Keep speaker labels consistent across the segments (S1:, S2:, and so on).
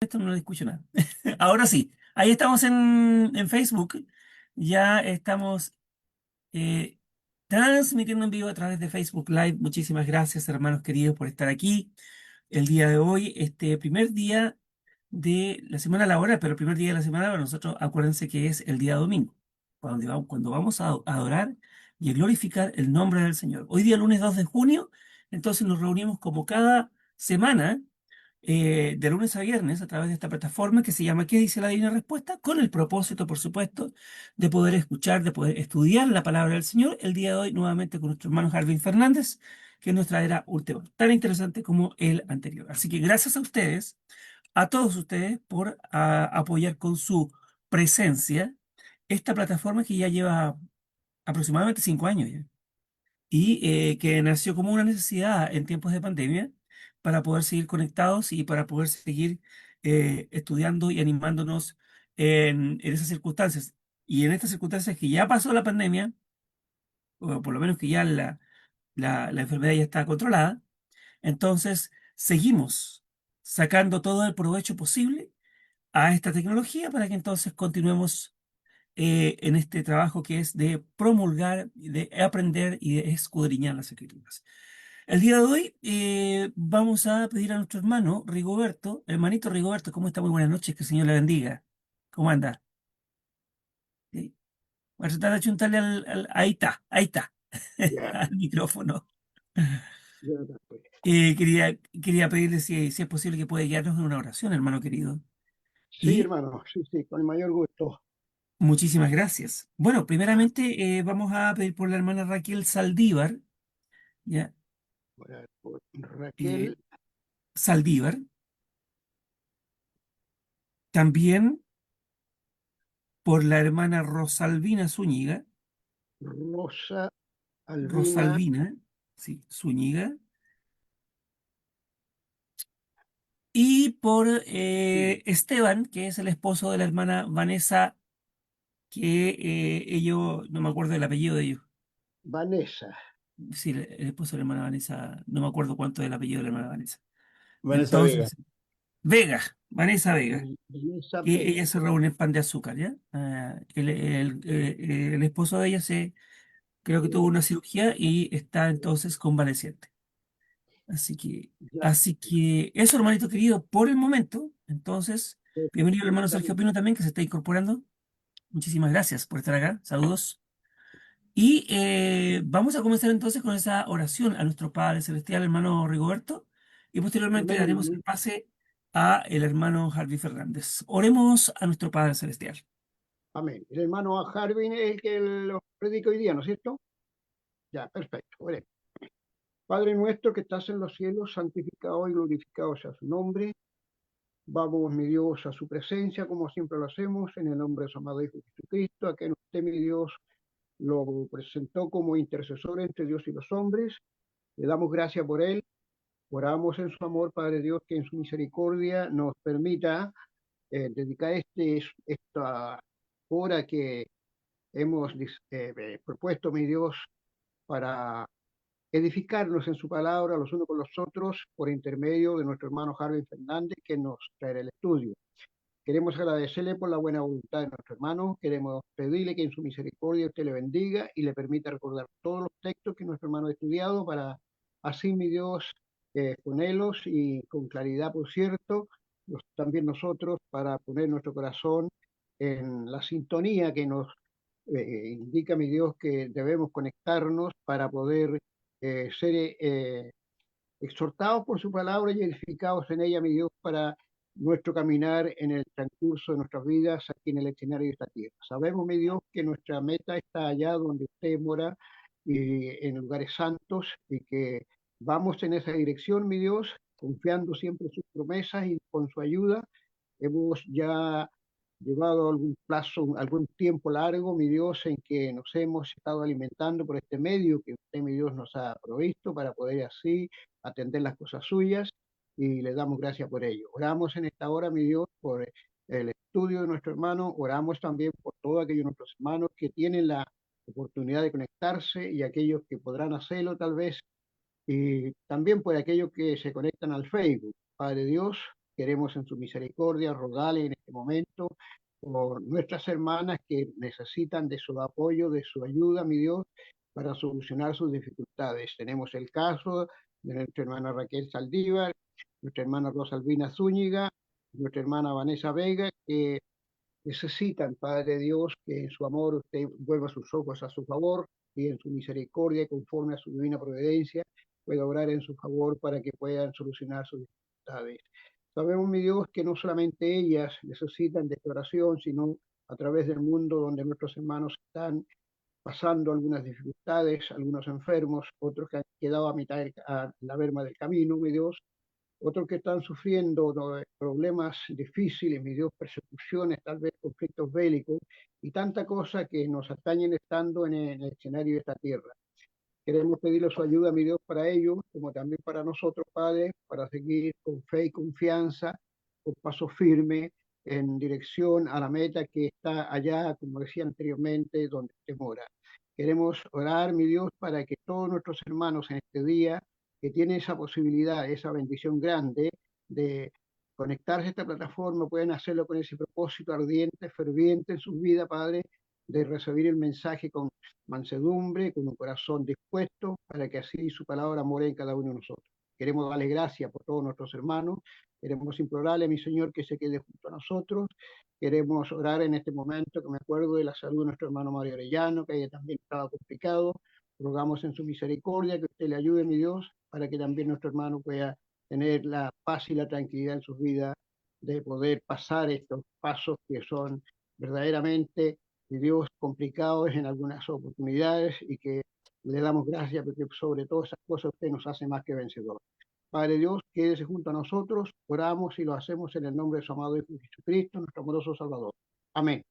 S1: Esto no le escucho nada. Ahora sí, ahí estamos en Facebook. Ya estamos eh, transmitiendo en vivo a través de Facebook Live. Muchísimas gracias, hermanos queridos, por estar aquí el día de hoy, este primer día de la semana laboral, pero el primer día de la semana para nosotros, acuérdense que es el día domingo, cuando vamos a adorar y a glorificar el nombre del Señor. Hoy día, lunes 2 de junio, entonces nos reunimos como cada semana de lunes a viernes a través de esta plataforma que se llama ¿Qué dice la Divina Respuesta? Con el propósito, por supuesto, de poder escuchar, de poder estudiar la palabra del Señor. El día de hoy, nuevamente con nuestro hermano Jarvin Fernández, que nos traerá un tema tan interesante como el anterior. Así que gracias a ustedes, a todos ustedes, por apoyar con su presencia esta plataforma que ya lleva aproximadamente 5 años ya y que nació como una necesidad en tiempos de pandemia para poder seguir conectados y para poder seguir estudiando y animándonos en esas circunstancias. Y en estas circunstancias que ya pasó la pandemia, o por lo menos que ya la enfermedad ya está controlada, entonces seguimos sacando todo el provecho posible a esta tecnología para que entonces continuemos en este trabajo que es de promulgar, de aprender y de escudriñar las escrituras. El día de hoy vamos a pedir a nuestro hermano Rigoberto, hermanito Rigoberto, ¿cómo está? Muy buenas noches, que el Señor le bendiga. ¿Cómo anda? Sí. Voy a tratar de achuntarle ahí está,
S2: Ya,
S1: al micrófono.
S2: ya está, pues.
S1: Quería pedirle si es posible que pueda guiarnos en una oración, hermano querido.
S2: Sí,
S1: Y
S2: hermano, sí, sí, con el mayor gusto.
S1: muchísimas gracias. Bueno,
S2: Ya,
S1: primeramente vamos a pedir por la hermana Raquel Saldívar, ¿ya?
S2: por
S1: Eh,
S2: Raquel
S1: Saldívar. También por la hermana Rosalvina Zúñiga,
S2: Rosa Albina,
S1: Rosalvina, sí, Zúñiga, y por Esteban, que es el esposo de la hermana Vanessa, que ellos, no me acuerdo del apellido de ellos.
S2: Vanessa,
S1: Sí, el esposo de la hermana Vanessa, no me acuerdo cuánto es el apellido de la hermana Vanessa.
S2: Vanessa Vega.
S1: Entonces, Vega, Vanessa Vega,
S2: Vanessa
S1: que
S2: Vega.
S1: ella se reúne en Pan de Azúcar, ¿ya? El esposo de ella creo que tuvo una cirugía y está entonces convaleciente. Así que,
S2: Ya,
S1: así que eso, hermanito querido, por el momento. Entonces, bienvenido, hermano Sergio
S2: perfectamente.
S1: Pino también, que se está incorporando. Muchísimas gracias por estar acá. Saludos. Y vamos a comenzar entonces con esa oración a nuestro Padre Celestial, hermano Rigoberto, y posteriormente
S2: Amén,
S1: daremos el
S2: hermano.
S1: pase a el hermano Harvey Fernández. Oremos a nuestro Padre Celestial.
S2: Amén. El hermano Harvin es el que lo predica hoy día, ¿no es cierto? Ya, perfecto. Oremos. Padre nuestro que estás en los cielos, santificado y glorificado sea su nombre. Vamos, mi Dios, a su presencia, como siempre lo hacemos, en el nombre de su amado Hijo Jesucristo, a que usted, mi Dios, lo presentó como intercesor entre Dios y los hombres. Le damos gracias por él. Oramos en su amor, Padre Dios, que en su misericordia nos permita dedicar esta hora que hemos propuesto, mi Dios, para edificarnos en su palabra los unos con los otros por intermedio de nuestro hermano Harvey Fernández, que nos traerá el estudio. Queremos agradecerle por la buena voluntad de nuestro hermano. Queremos pedirle que en su misericordia usted le bendiga y le permita recordar todos los textos que nuestro hermano ha estudiado para así, mi Dios, ponerlos y con claridad, por cierto, también nosotros para poner nuestro corazón en la sintonía que nos indica, mi Dios, que debemos conectarnos para poder ser exhortados por su palabra y edificados en ella, mi Dios, para nuestro caminar en el transcurso de nuestras vidas aquí en el escenario de esta tierra. Sabemos, mi Dios, que nuestra meta está allá donde usted mora y en lugares santos y que vamos en esa dirección, mi Dios, confiando siempre en sus promesas y con su ayuda. Hemos ya llevado algún plazo, algún tiempo largo, mi Dios, en que nos hemos estado alimentando por este medio que usted, mi Dios, nos ha provisto para poder así atender las cosas suyas y le damos gracias por ello. Oramos en esta hora, mi Dios, por el estudio de nuestro hermano, oramos también por todos aquellos nuestros hermanos que tienen la oportunidad de conectarse y aquellos que podrán hacerlo tal vez, y también por aquellos que se conectan al Facebook. Padre Dios, queremos en su misericordia rogarle en este momento por nuestras hermanas que necesitan de su apoyo, de su ayuda, mi Dios, para solucionar sus dificultades. Tenemos el caso de nuestra hermana Raquel Saldívar, nuestra hermana Rosalvina Zúñiga, nuestra hermana Vanessa Vega, que necesitan, Padre Dios, que en su amor usted vuelva sus ojos a su favor y en su misericordia, conforme a su divina providencia, pueda obrar en su favor para que puedan solucionar sus dificultades. Sabemos, mi Dios, que no solamente ellas necesitan de esta oración, sino a través del mundo donde nuestros hermanos están pasando algunas dificultades, algunos enfermos, otros que han quedado a mitad a la verma del camino, mi Dios, otros que están sufriendo, ¿no?, problemas difíciles, mi Dios, persecuciones, tal vez conflictos bélicos y tanta cosa que nos atañen estando en el escenario de esta tierra. Queremos pedirle su ayuda, mi Dios, para ellos, como también para nosotros, Padre, para seguir con fe y confianza, con paso firme, en dirección a la meta que está allá, como decía anteriormente, donde usted mora. Queremos orar, mi Dios, para que todos nuestros hermanos en este día, que tienen esa posibilidad, esa bendición grande de conectarse a esta plataforma, pueden hacerlo con ese propósito ardiente, ferviente en su vida, Padre, de recibir el mensaje con mansedumbre, con un corazón dispuesto, para que así su palabra more en cada uno de nosotros. Queremos darle gracias por todos nuestros hermanos, queremos implorarle a mi Señor que se quede junto a nosotros, queremos orar en este momento, que me acuerdo de la salud de nuestro hermano Mario Orellano, que ella también estaba complicado, rogamos en su misericordia que usted le ayude, mi Dios, para que también nuestro hermano pueda tener la paz y la tranquilidad en sus vidas, de poder pasar estos pasos que son verdaderamente de Dios complicados en algunas oportunidades y que le damos gracias porque sobre todas esas cosas usted nos hace más que vencedor. Padre Dios, quédese junto a nosotros, oramos y lo hacemos en el nombre de su amado Hijo Jesucristo, nuestro amoroso Salvador. Amén.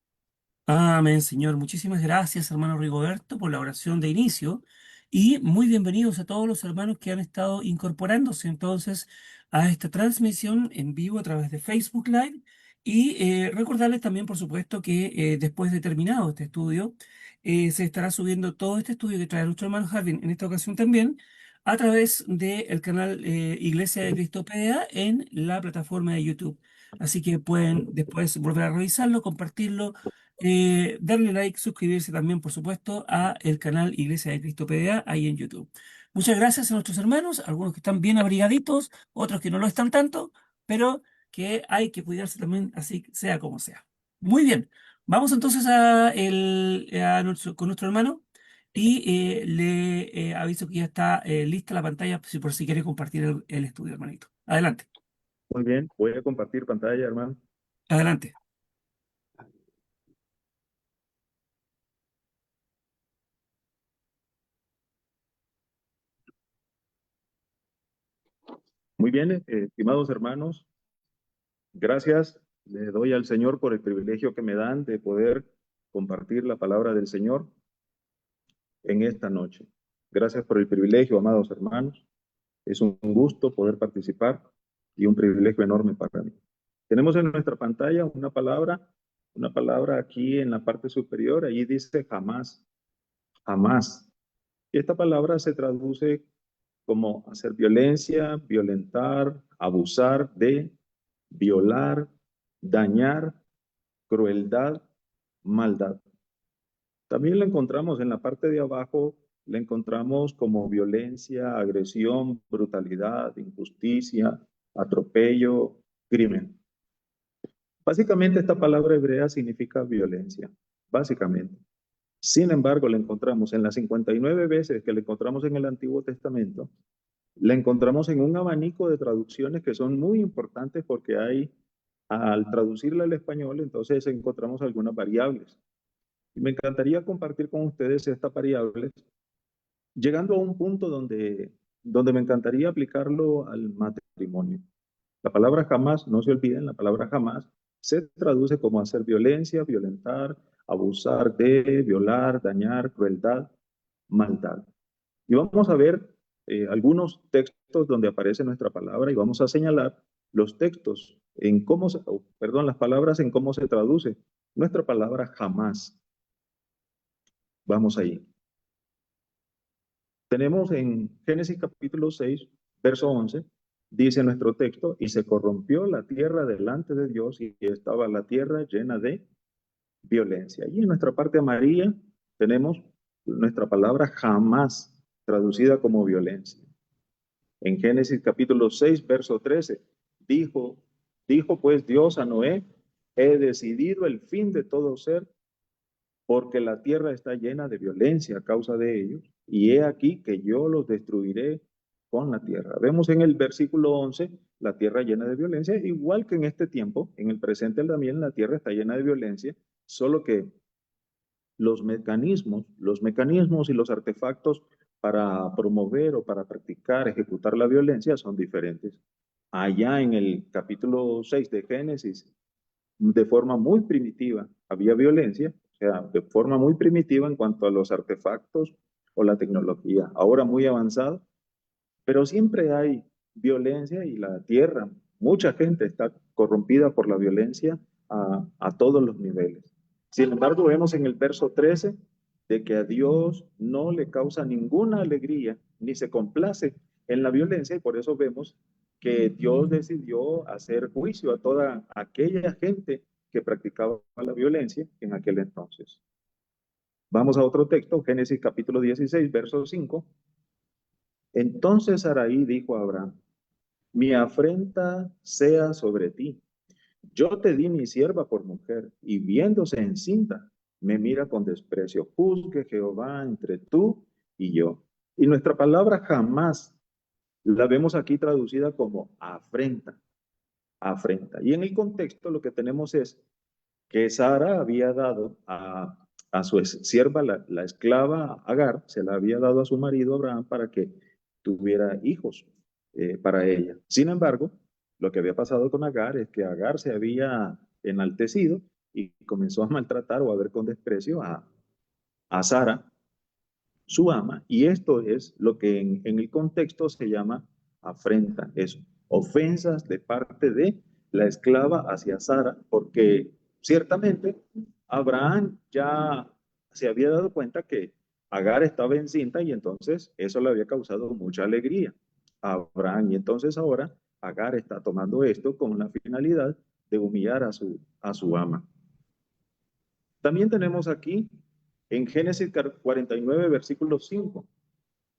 S1: Amén, Señor. Muchísimas gracias, hermano Rigoberto, por la oración de inicio y muy bienvenidos a todos los hermanos que han estado incorporándose entonces a esta transmisión en vivo a través de Facebook Live y recordarles también, por supuesto, que después de terminado este estudio, se estará subiendo todo este estudio que trae nuestro hermano Harvin en esta ocasión también a través del canal Iglesia de Cristo PDA en la plataforma de YouTube. Así que pueden después volver a revisarlo, compartirlo, darle like, suscribirse también, por supuesto, a el canal Iglesia de Cristo PDA ahí en YouTube. Muchas gracias a nuestros hermanos, algunos que están bien abrigaditos, otros que no lo están tanto, pero que hay que cuidarse también, así sea como sea. Muy bien, vamos entonces con nuestro hermano y le aviso que ya está lista la pantalla si por si quiere compartir el estudio, hermanito. Adelante,
S3: Muy bien, voy a compartir pantalla, hermano.
S1: adelante.
S3: Muy bien, estimados hermanos, gracias le doy al Señor por el privilegio que me dan de poder compartir la palabra del Señor en esta noche. Gracias por el privilegio, amados hermanos. Es un gusto poder participar y un privilegio enorme para mí. Tenemos en nuestra pantalla una palabra aquí en la parte superior, allí dice jamás, jamás. Y esta palabra se traduce como hacer violencia, violentar, abusar de, violar, dañar, crueldad, maldad. También la encontramos en la parte de abajo, la encontramos como violencia, agresión, brutalidad, injusticia, atropello, crimen. Básicamente esta palabra hebrea significa violencia, básicamente. Sin embargo, la encontramos en las 59 veces que la encontramos en el Antiguo Testamento, la encontramos en un abanico de traducciones que son muy importantes porque hay, al traducirla al español, entonces encontramos algunas variables. Y me encantaría compartir con ustedes estas variables, llegando a un punto donde me encantaría aplicarlo al matrimonio. La palabra jamás, no se olviden, la palabra jamás se traduce como hacer violencia, violentar, abusar de, violar, dañar, crueldad, maldad. Y vamos a ver algunos textos donde aparece nuestra palabra y vamos a señalar los textos en cómo se, perdón, las palabras en cómo se traduce nuestra palabra jamás. Vamos ahí. Tenemos en Génesis capítulo 6, verso 11, dice nuestro texto, y se corrompió la tierra delante de Dios y estaba la tierra llena de violencia. Y en nuestra parte amarilla tenemos nuestra palabra jamás, traducida como violencia. En Génesis capítulo 6, verso 13, dijo pues Dios a Noé, he decidido el fin de todo ser, porque la tierra está llena de violencia a causa de ellos, y he aquí que yo los destruiré con la tierra. Vemos en el versículo 11 la tierra llena de violencia, igual que en este tiempo, en el presente también la tierra está llena de violencia, solo que los mecanismos y los artefactos para promover o para practicar, ejecutar la violencia son diferentes. Allá en el capítulo 6 de Génesis, de forma muy primitiva, había violencia, o sea, de forma muy primitiva en cuanto a los artefactos o la tecnología, ahora muy avanzada, pero siempre hay violencia y la tierra, mucha gente está corrompida por la violencia a todos los niveles. Sin embargo, vemos en el verso 13 de que a Dios no le causa ninguna alegría ni se complace en la violencia y por eso vemos que Dios decidió hacer juicio a toda aquella gente que practicaba la violencia en aquel entonces. Vamos a otro texto, Génesis capítulo 16, verso 5. Entonces Sarai dijo a Abraham, mi afrenta sea sobre ti. Yo te di mi sierva por mujer, y viéndose encinta, me mira con desprecio. Juzgue Jehová entre tú y yo. Y nuestra palabra jamás la vemos aquí traducida como afrenta, afrenta. Y en el contexto lo que tenemos es que Sara había dado a su sierva, la esclava Agar, se la había dado a su marido Abraham para que tuviera hijos para ella. Sin embargo, lo que había pasado con Agar es que Agar se había enaltecido y comenzó a maltratar o a ver con desprecio a Sara, su ama, y esto es lo que en el contexto se llama afrenta, es ofensas de parte de la esclava hacia Sara, porque ciertamente Abraham ya se había dado cuenta que Agar estaba encinta y entonces eso le había causado mucha alegría a Abraham, y entonces ahora Agar está tomando esto con la finalidad de humillar a su ama. También tenemos aquí en Génesis 49, versículo 5,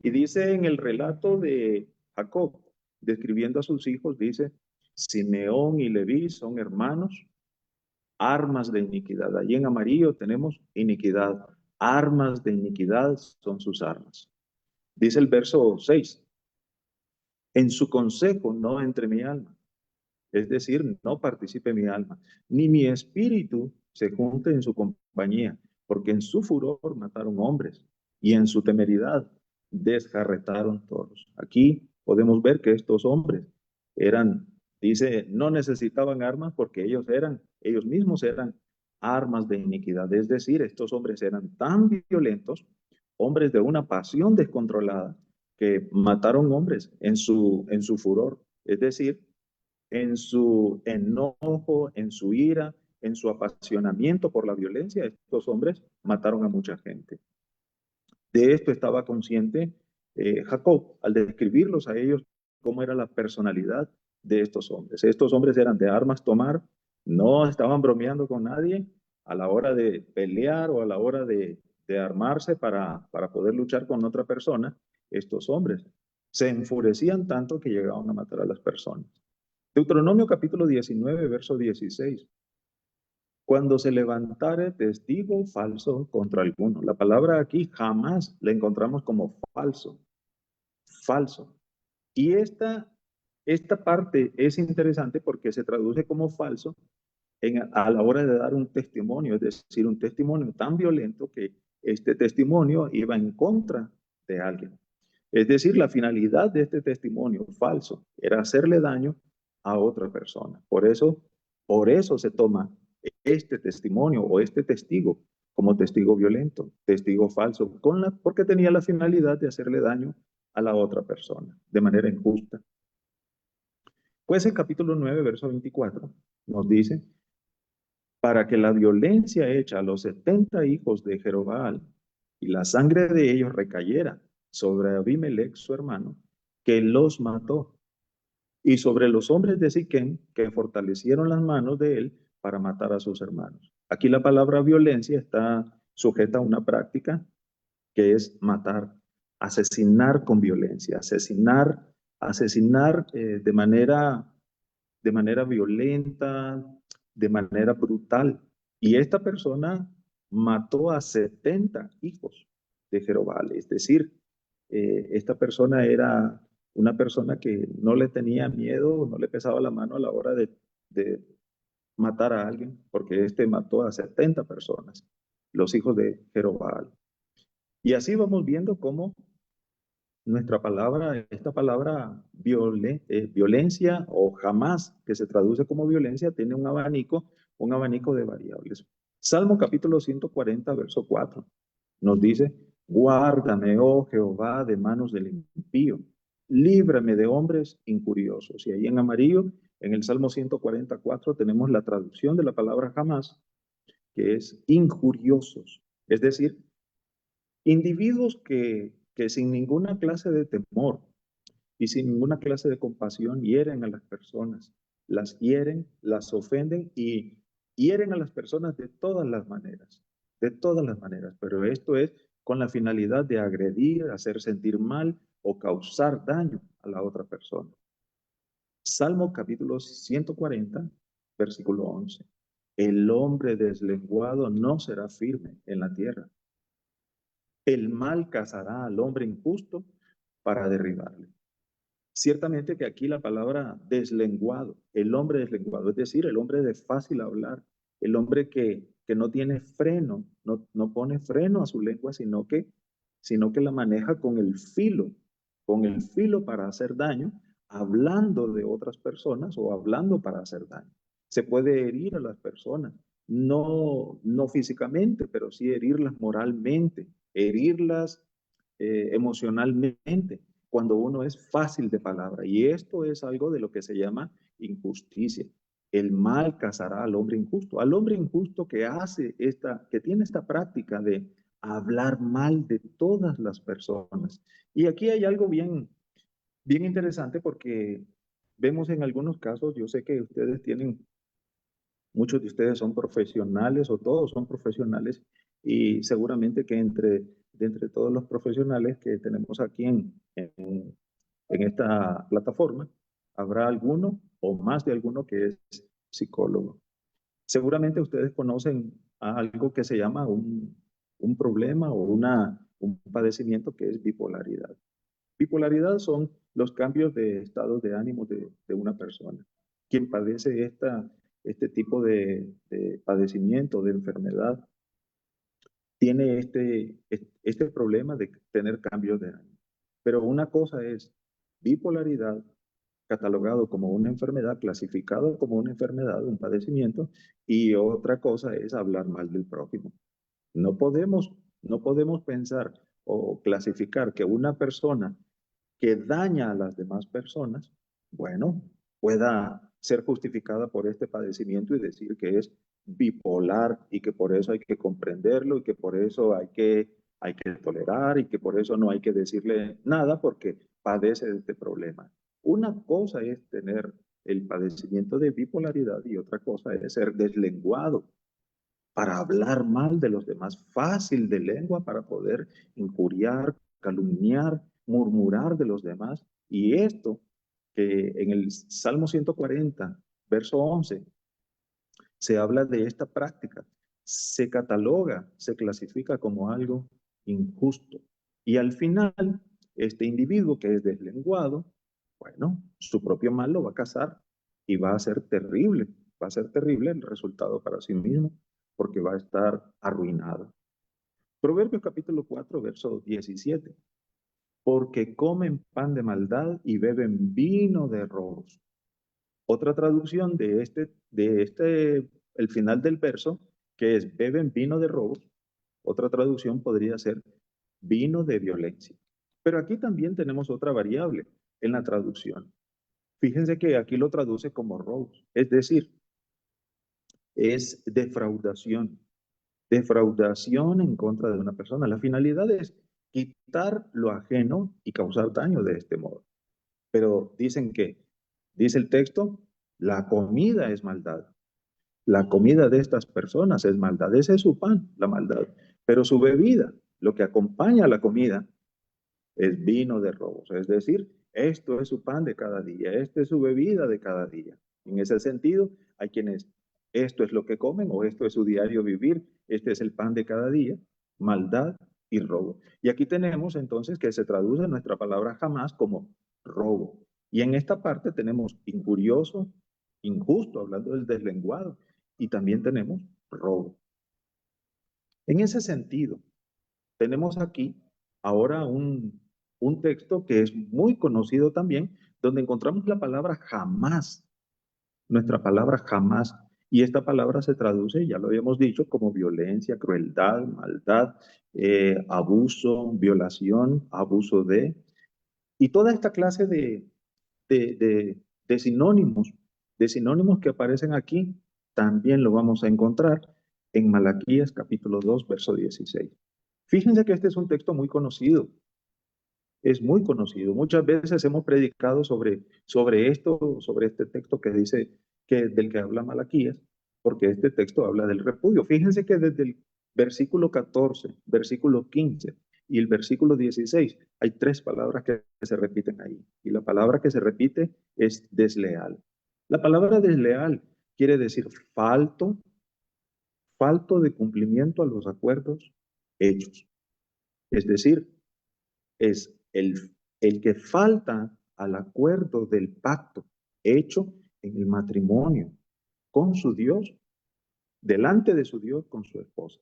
S3: y dice en el relato de Jacob, describiendo a sus hijos, dice, Simeón y Leví son hermanos, armas de iniquidad. Allí en amarillo tenemos iniquidad, armas de iniquidad son sus armas. Dice el verso 6, en su consejo no entre mi alma, es decir, no participe mi alma, ni mi espíritu se junte en su compañía, porque en su furor mataron hombres y en su temeridad desjarretaron toros. Aquí podemos ver que estos hombres eran, dice, no necesitaban armas porque ellos mismos eran armas de iniquidad. Es decir, estos hombres eran tan violentos, hombres de una pasión descontrolada, que mataron hombres en su furor. Es decir, en su enojo, en su ira, en su apasionamiento por la violencia, estos hombres mataron a mucha gente. De esto estaba consciente Jacob al describirlos a ellos cómo era la personalidad de estos hombres. Estos hombres eran de armas tomar, no estaban bromeando con nadie a la hora de pelear o a la hora de armarse para poder luchar con otra persona. Estos hombres se enfurecían tanto que llegaban a matar a las personas. Deuteronomio capítulo 19, verso 16. Cuando se levantare testigo falso contra alguno. La palabra aquí jamás la encontramos como falso. Falso. Y esta parte es interesante porque se traduce como falso a la hora de dar un testimonio, es decir, un testimonio tan violento que este testimonio iba en contra de alguien. Es decir, la finalidad de este testimonio falso era hacerle daño a otra persona. Por eso se toma este testimonio o este testigo como testigo violento, testigo falso, porque tenía la finalidad de hacerle daño a la otra persona de manera injusta. Pues el capítulo 9, verso 24, nos dice, para que la violencia hecha a los 70 hijos de Jerobal y la sangre de ellos recayera sobre Abimelech, su hermano, que los mató. y sobre los hombres de Siquem, que fortalecieron las manos de él para matar a sus hermanos. Aquí la palabra violencia está sujeta a una práctica que es matar, asesinar con violencia, asesinar de manera violenta, de manera brutal. Y esta persona mató a 70 hijos de Jerobal, es decir, esta persona era una persona que no le tenía miedo, no le pesaba la mano a la hora de matar a alguien, porque este mató a 70 personas, los hijos de Jerobal. Y así vamos viendo cómo nuestra palabra, esta palabra violencia o jamás, que se traduce como violencia, tiene un abanico de variables. Salmo capítulo 140, verso 4, nos dice, guárdame, oh Jehová, de manos del impío, líbrame de hombres incuriosos. Y ahí en amarillo, en el Salmo 144, tenemos la traducción de la palabra jamás, que es injuriosos, es decir, individuos que sin ninguna clase de temor y sin ninguna clase de compasión hieren a las personas, las hieren, las ofenden y hieren a las personas de todas las maneras, pero esto es con la finalidad de agredir, hacer sentir mal o causar daño a la otra persona. Salmo capítulo 140, versículo 11. El hombre deslenguado no será firme en la tierra. El mal cazará al hombre injusto para derribarle. Ciertamente que aquí la palabra deslenguado, el hombre deslenguado, es decir, el hombre de fácil hablar, el hombre que no tiene freno, no pone freno a su lengua, sino que la maneja con el filo para hacer daño, hablando de otras personas o hablando para hacer daño. Se puede herir a las personas, no físicamente, pero sí herirlas moralmente, herirlas emocionalmente cuando uno es fácil de palabra. Y esto es algo de lo que se llama injusticia. El mal cazará al hombre injusto que tiene esta práctica de hablar mal de todas las personas. Y aquí hay algo bien interesante porque vemos en algunos casos, yo sé que muchos de ustedes son profesionales o todos son profesionales y seguramente que de entre todos los profesionales que tenemos aquí en esta plataforma, habrá alguno o más de alguno que es psicólogo. Seguramente ustedes conocen algo que se llama un problema o un padecimiento que es bipolaridad. Bipolaridad son los cambios de estados de ánimo de una persona. Quien padece este tipo de padecimiento, de enfermedad, tiene este problema de tener cambios de ánimo. Pero una cosa es bipolaridad, catalogado como una enfermedad, clasificado como una enfermedad, un padecimiento, y otra cosa es hablar mal del prójimo. No podemos, no podemos pensar o clasificar que una persona que daña a las demás personas, bueno, pueda ser justificada por este padecimiento y decir que es bipolar y que por eso hay que comprenderlo y que por eso hay que tolerar y que por eso no hay que decirle nada porque padece de este problema. Una cosa es tener el padecimiento de bipolaridad y otra cosa es ser deslenguado para hablar mal de los demás, fácil de lengua para poder injuriar, calumniar, murmurar de los demás. Y esto que en el Salmo 140, verso 11, se habla de esta práctica, se cataloga, se clasifica como algo injusto. Y al final, este individuo que es deslenguado, bueno, su propio mal lo va a cazar y va a ser terrible el resultado para sí mismo, porque va a estar arruinado. Proverbios capítulo 4, verso 17. Porque comen pan de maldad y beben vino de robos. Otra traducción el final del verso, que es beben vino de robos, otra traducción podría ser vino de violencia. Pero aquí también tenemos otra variable en la traducción. Fíjense que aquí lo traduce como robos, es decir, es defraudación. Defraudación en contra de una persona. La finalidad es quitar lo ajeno y causar daño de este modo. Pero dicen que Dice el texto, la comida es maldad. La comida de estas personas es maldad. Ese es su pan, la maldad. Pero su bebida, lo que acompaña a la comida, es vino de robos. Es decir, esto es su pan de cada día, esta es su bebida de cada día. En ese sentido, hay quienes esto es lo que comen o esto es su diario vivir, este es el pan de cada día, maldad y robo. Y aquí tenemos entonces que se traduce nuestra palabra jamás como robo. Y en esta parte tenemos injurioso, injusto, hablando del deslenguado, y también tenemos robo. En ese sentido, tenemos aquí ahora un texto que es muy conocido también, donde encontramos la palabra jamás, nuestra palabra jamás. Y esta palabra se traduce, ya lo habíamos dicho, como violencia, crueldad, maldad, abuso, violación, abuso de, y toda esta clase de, de, de sinónimos que aparecen aquí, también lo vamos a encontrar en Malaquías capítulo 2, verso 16. Fíjense que este es un texto muy conocido, es muy conocido. Muchas veces hemos predicado sobre esto, sobre este texto que dice del que habla Malaquías, porque este texto habla del repudio. Fíjense que desde el versículo 14, versículo 15 y el versículo 16 hay tres palabras que se repiten ahí. Y la palabra que se repite es desleal. La palabra desleal quiere decir falto de cumplimiento a los acuerdos hechos. Es decir, es el que falta al acuerdo del pacto hecho en el matrimonio con su Dios, delante de su Dios con su esposa.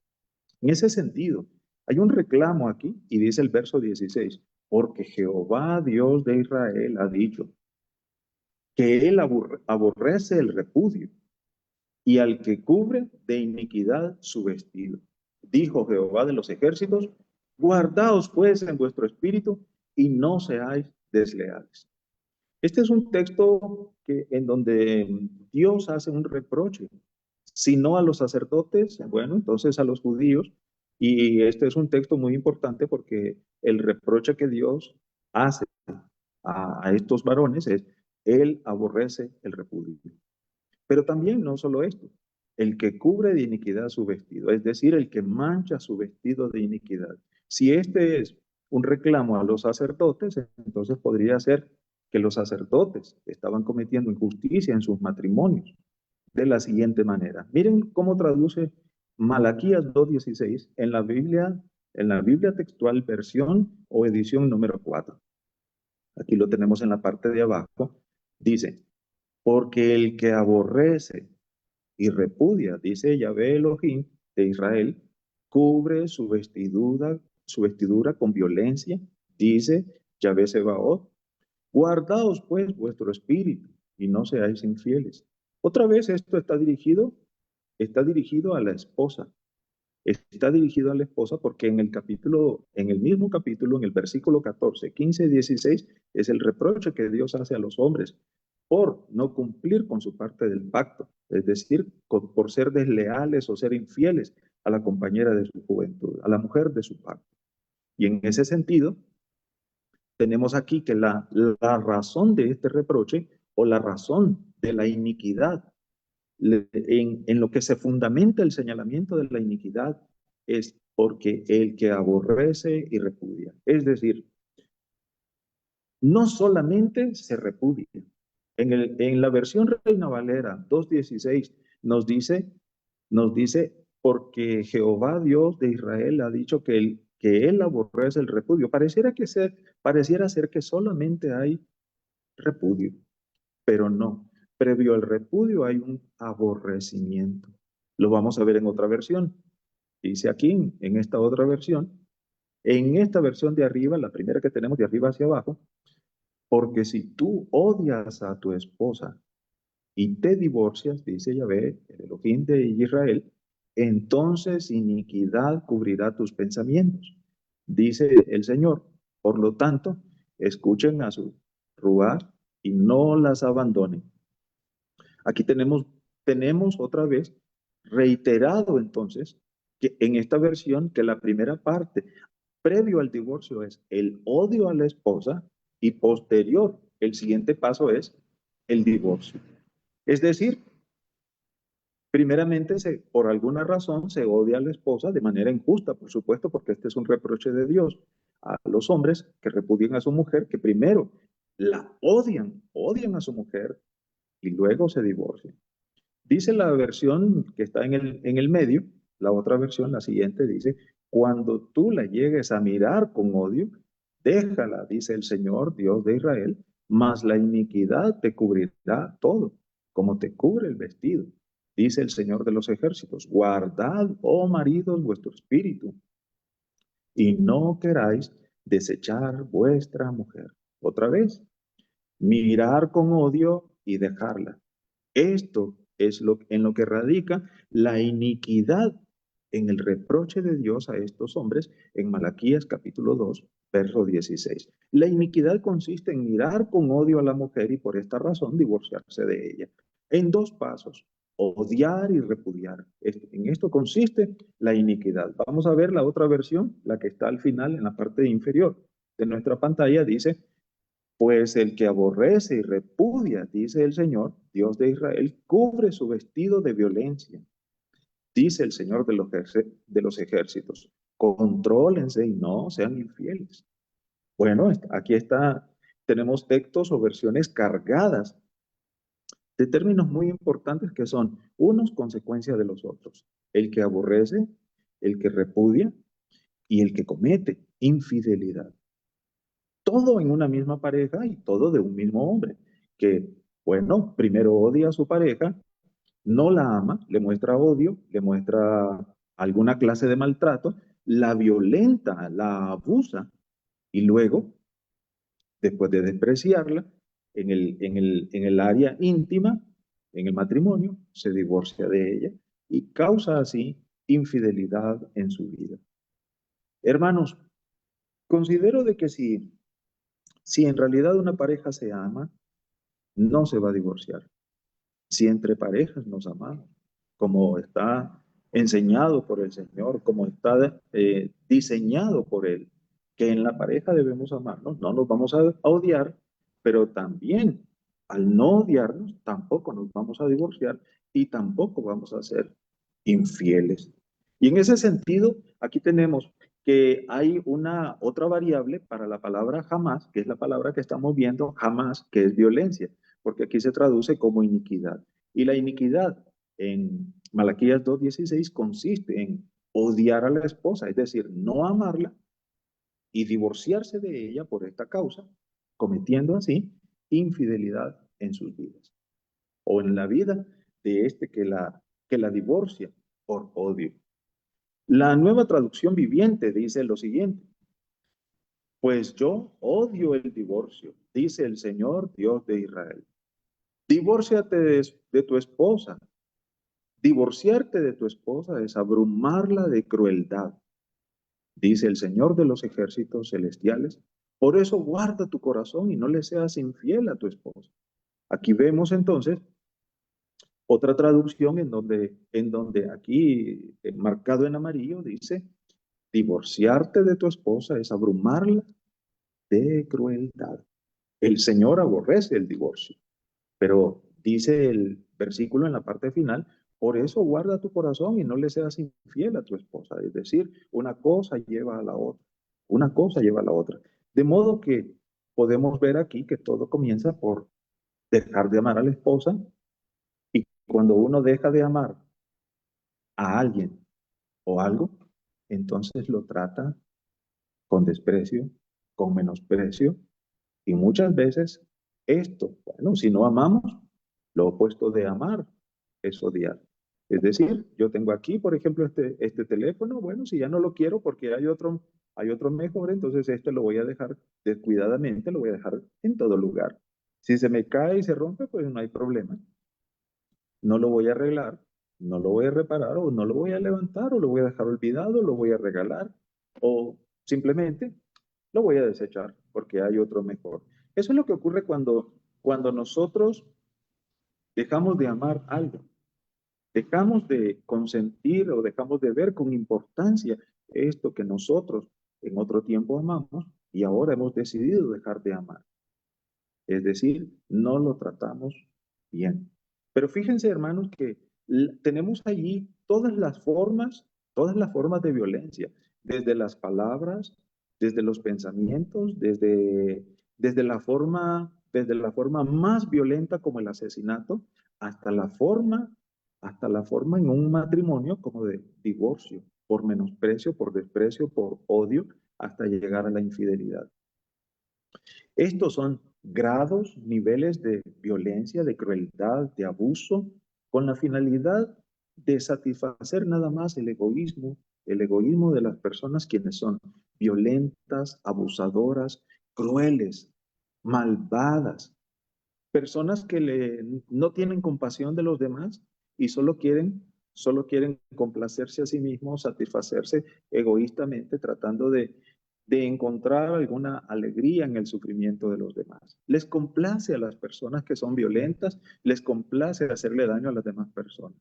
S3: En ese sentido, hay un reclamo aquí y dice el verso 16, porque Jehová Dios de Israel ha dicho que él aborrece el repudio y al que cubre de iniquidad su vestido. Dijo Jehová de los ejércitos, guardaos pues en vuestro espíritu y no seáis desleales. Este es un texto en donde Dios hace un reproche, si no a los sacerdotes, bueno, entonces a los judíos, y este es un texto muy importante porque el reproche que Dios hace a estos varones es, él aborrece el repudio. Pero también no solo esto, el que cubre de iniquidad su vestido, es decir, el que mancha su vestido de iniquidad. Si este es un reclamo a los sacerdotes, entonces podría ser que los sacerdotes estaban cometiendo injusticia en sus matrimonios de la siguiente manera. Miren cómo traduce Malaquías 2:16 en la Biblia textual versión o edición número 4. Aquí lo tenemos en la parte de abajo. Dice, porque el que aborrece y repudia, dice Yahvé Elohim de Israel, cubre su vestidura con violencia, dice Yahvé Sebaot, guardaos pues vuestro espíritu y no seáis infieles. Otra vez esto está dirigido a la esposa. Está dirigido a la esposa porque en el mismo capítulo, en el versículo 14, 15 y 16, es el reproche que Dios hace a los hombres por no cumplir con su parte del pacto, es decir, por ser desleales o ser infieles a la compañera de su juventud, a la mujer de su pacto. Y en ese sentido, tenemos aquí que la razón de este reproche o la razón de la iniquidad, en lo que se fundamenta el señalamiento de la iniquidad, es porque el que aborrece y repudia. Es decir, no solamente se repudia. En la versión Reina Valera 2:16 nos dice, porque Jehová Dios de Israel ha dicho que él aborrece el repudio. Pareciera ser que solamente hay repudio, pero no. Previo al repudio hay un aborrecimiento. Lo vamos a ver en otra versión. Dice aquí, en esta otra versión, en esta versión de arriba, la primera que tenemos de arriba hacia abajo, porque si tú odias a tu esposa y te divorcias, dice Yahvé, el Elohim de Israel, entonces iniquidad cubrirá tus pensamientos, dice el Señor. Por lo tanto, escuchen a su ruá y no las abandonen. Aquí tenemos otra vez reiterado entonces que en esta versión que la primera parte previo al divorcio es el odio a la esposa y posterior, el siguiente paso es el divorcio. Es decir, primeramente, por alguna razón se odia a la esposa de manera injusta, por supuesto, porque este es un reproche de Dios a los hombres que repudien a su mujer, que primero la odian a su mujer y luego se divorcian. Dice la versión que está en el medio, la otra versión, la siguiente, dice, cuando tú la llegues a mirar con odio, déjala, dice el Señor, Dios de Israel, mas la iniquidad te cubrirá todo, como te cubre el vestido. Dice el Señor de los ejércitos, guardad, oh maridos, vuestro espíritu, y no queráis desechar vuestra mujer. Otra vez, mirar con odio y dejarla. Esto es en lo que radica la iniquidad en el reproche de Dios a estos hombres en Malaquías capítulo 2, verso 16. La iniquidad consiste en mirar con odio a la mujer y por esta razón divorciarse de ella. En dos pasos, odiar y repudiar. En esto consiste la iniquidad. Vamos a ver la otra versión, la que está al final en la parte inferior de nuestra pantalla, dice, pues el que aborrece y repudia, dice el Señor, Dios de Israel, cubre su vestido de violencia, dice el Señor de los ejércitos. Contrólense y no sean infieles. Bueno, aquí está, tenemos textos o versiones cargadas de términos muy importantes que son unos consecuencias de los otros. El que aborrece, el que repudia y el que comete infidelidad. Todo en una misma pareja y todo de un mismo hombre, que, bueno, primero odia a su pareja, no la ama, le muestra odio, le muestra alguna clase de maltrato, la violenta, la abusa, y luego, después de despreciarla, en el área íntima, en el matrimonio, se divorcia de ella y causa así infidelidad en su vida. Hermanos, considero de que si en realidad una pareja se ama, no se va a divorciar. Si entre parejas nos amamos, como está enseñado por el Señor, como está diseñado por Él, que en la pareja debemos amarnos, no nos vamos a odiar, pero también al no odiarnos, tampoco nos vamos a divorciar y tampoco vamos a ser infieles. Y en ese sentido, aquí tenemos que hay una otra variable para la palabra jamás, que es la palabra que estamos viendo, jamás, que es violencia, porque aquí se traduce como iniquidad. Y la iniquidad en Malaquías 2:16 consiste en odiar a la esposa, es decir, no amarla y divorciarse de ella por esta causa, cometiendo así infidelidad en sus vidas o en la vida de este que la divorcia por odio. La nueva traducción viviente dice lo siguiente: pues yo odio el divorcio, dice el Señor Dios de Israel. Divórciate de tu esposa. Divorciarte de tu esposa es abrumarla de crueldad, dice el Señor de los ejércitos celestiales. Por eso guarda tu corazón y no le seas infiel a tu esposa. Aquí vemos entonces otra traducción en donde aquí, marcado en amarillo, dice, divorciarte de tu esposa es abrumarla de crueldad. El Señor aborrece el divorcio, pero dice el versículo en la parte final, por eso guarda tu corazón y no le seas infiel a tu esposa. Es decir, una cosa lleva a la otra, una cosa lleva a la otra. De modo que podemos ver aquí que todo comienza por dejar de amar a la esposa, y cuando uno deja de amar a alguien o algo, entonces lo trata con desprecio, con menosprecio, y muchas veces esto, bueno, si no amamos, lo opuesto de amar es odiar. Es decir, yo tengo aquí, por ejemplo, este teléfono, bueno, si ya no lo quiero porque hay otro mejor, entonces este lo voy a dejar descuidadamente, lo voy a dejar en todo lugar. Si se me cae y se rompe, pues no hay problema. No lo voy a arreglar, no lo voy a reparar, o no lo voy a levantar, o lo voy a dejar olvidado, lo voy a regalar, o simplemente lo voy a desechar porque hay otro mejor. Eso es lo que ocurre cuando nosotros dejamos de amar algo, dejamos de consentir o dejamos de ver con importancia esto que nosotros en otro tiempo amamos y ahora hemos decidido dejar de amar. Es decir, no lo tratamos bien. Pero fíjense, hermanos, que tenemos allí todas las formas de violencia, desde las palabras, desde los pensamientos, desde la forma más violenta como el asesinato, hasta la forma, hasta la forma en un matrimonio como de divorcio, por menosprecio, por desprecio, por odio, hasta llegar a la infidelidad. Estos son grados, niveles de violencia, de crueldad, de abuso, con la finalidad de satisfacer nada más el egoísmo de las personas quienes son violentas, abusadoras, crueles, malvadas, personas que no tienen compasión de los demás y solo quieren complacerse a sí mismos, satisfacerse egoístamente, tratando de encontrar alguna alegría en el sufrimiento de los demás. Les complace a las personas que son violentas, les complace hacerle daño a las demás personas.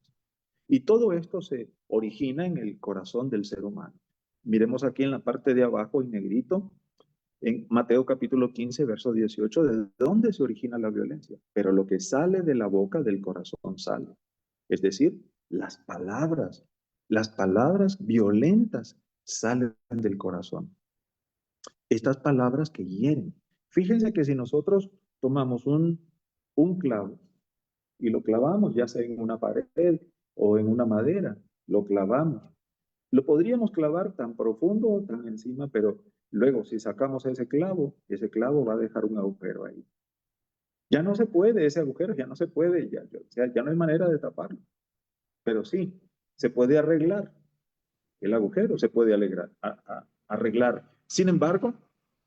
S3: Y todo esto se origina en el corazón del ser humano. Miremos aquí en la parte de abajo en negrito, en Mateo capítulo 15, verso 18, ¿de dónde se origina la violencia? Pero lo que sale de la boca del corazón sale. Es decir, las palabras violentas salen del corazón. Estas palabras que hieren. Fíjense que si nosotros tomamos un clavo y lo clavamos, ya sea en una pared o en una madera, lo clavamos. Lo podríamos clavar tan profundo o tan encima, pero luego si sacamos ese clavo va a dejar un agujero ahí. Ya no se puede, ese agujero ya no se puede, ya no hay manera de taparlo. Pero sí, se puede arreglar el agujero, se puede arreglar. Sin embargo,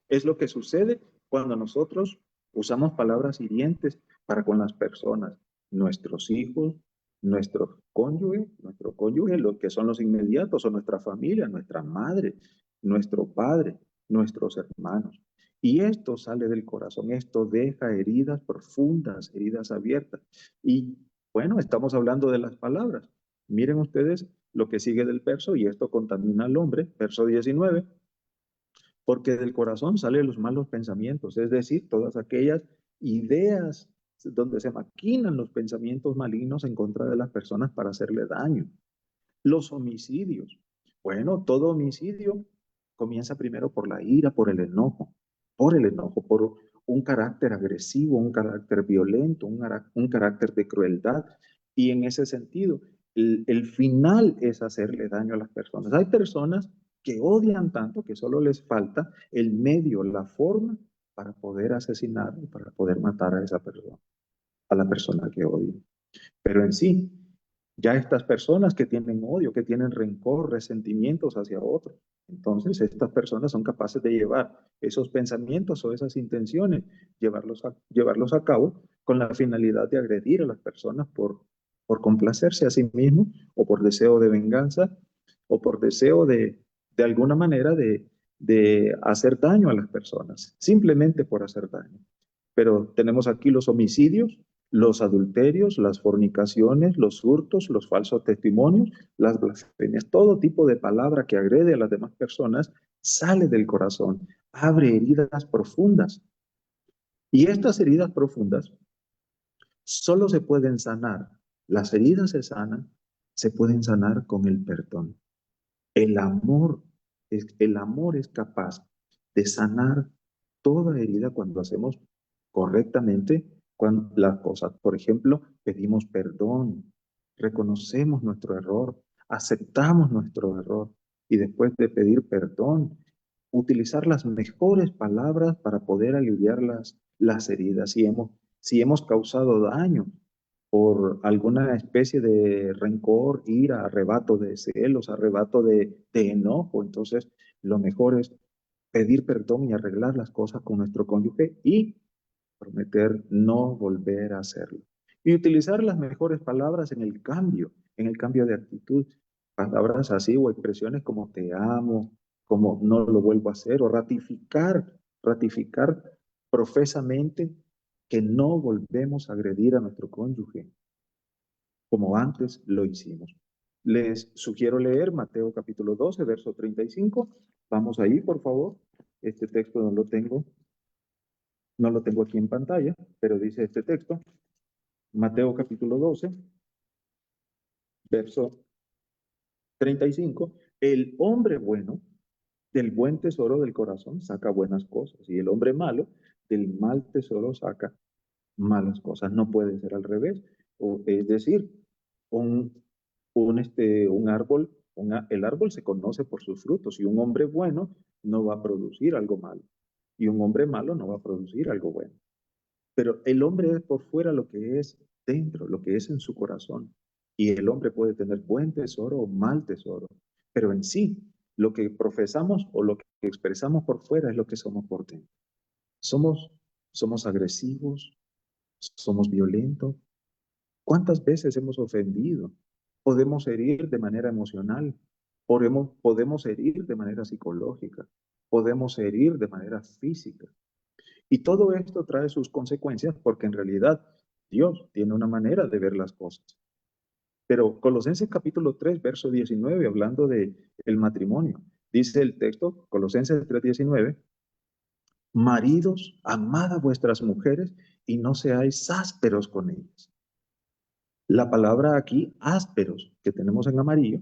S3: es lo que sucede cuando nosotros usamos palabras hirientes para con las personas, nuestros hijos, nuestro cónyuge, los que son los inmediatos, o nuestra familia, nuestra madre, nuestro padre, nuestros hermanos. Y esto sale del corazón, esto deja heridas profundas, heridas abiertas. Y bueno, estamos hablando de las palabras. Miren ustedes lo que sigue del verso, y esto contamina al hombre, verso 19, porque del corazón salen los malos pensamientos, es decir, todas aquellas ideas donde se maquinan los pensamientos malignos en contra de las personas para hacerle daño. Los homicidios. Bueno, todo homicidio comienza primero por la ira, por el enojo, por un carácter agresivo, un carácter violento, un carácter de crueldad. Y en ese sentido, el final es hacerle daño a las personas. Hay personas que odian tanto que solo les falta el medio, la forma para poder asesinar, para poder matar a esa persona, a la persona que odian. Pero en sí, ya estas personas que tienen odio, que tienen rencor, resentimientos hacia otros, entonces estas personas son capaces de llevar esos pensamientos o esas intenciones, llevarlos a cabo con la finalidad de agredir a las personas por complacerse a sí mismos o por deseo de venganza o por deseo de alguna manera de hacer daño a las personas, simplemente por hacer daño. Pero tenemos aquí los homicidios, los adulterios, las fornicaciones, los hurtos, los falsos testimonios, las blasfemias, todo tipo de palabra que agrede a las demás personas sale del corazón, abre heridas profundas. Y estas heridas profundas solo se pueden sanar. Las heridas se pueden sanar con el perdón. El amor el amor es capaz de sanar toda herida cuando hacemos correctamente cuando las cosas. Por ejemplo, pedimos perdón, reconocemos nuestro error, aceptamos nuestro error y después de pedir perdón, utilizar las mejores palabras para poder aliviar las heridas. Si hemos causado daño por alguna especie de rencor, ira, arrebato de celos, arrebato de enojo, entonces lo mejor es pedir perdón y arreglar las cosas con nuestro cónyuge y prometer no volver a hacerlo. Y utilizar las mejores palabras en el cambio de actitud. Palabras así o expresiones como te amo, como no lo vuelvo a hacer, o ratificar profesamente que no volvemos a agredir a nuestro cónyuge como antes lo hicimos. Les sugiero leer Mateo capítulo 12, verso 35. Vamos ahí, por favor. Este texto no lo tengo No lo tengo aquí en pantalla, pero dice este texto, Mateo capítulo 12, verso 35. El hombre bueno del buen tesoro del corazón saca buenas cosas, y el hombre malo del mal tesoro saca malas cosas. No puede ser al revés. O, es decir, un, un árbol, el árbol se conoce por sus frutos, y un hombre bueno no va a producir algo malo, y un hombre malo no va a producir algo bueno. Pero el hombre es por fuera lo que es dentro, lo que es en su corazón. Y el hombre puede tener buen tesoro o mal tesoro. Pero en sí, lo que profesamos o lo que expresamos por fuera es lo que somos por dentro. Somos, somos agresivos, somos violentos. ¿Cuántas veces hemos ofendido? Podemos herir de manera emocional, podemos herir de manera psicológica, podemos herir de manera física. Y todo esto trae sus consecuencias porque en realidad Dios tiene una manera de ver las cosas. Pero Colosenses capítulo 3, verso 19, hablando de el matrimonio, dice el texto, Colosenses 3:19, maridos, amad a vuestras mujeres y no seáis ásperos con ellas. La palabra aquí, ásperos, que tenemos en amarillo,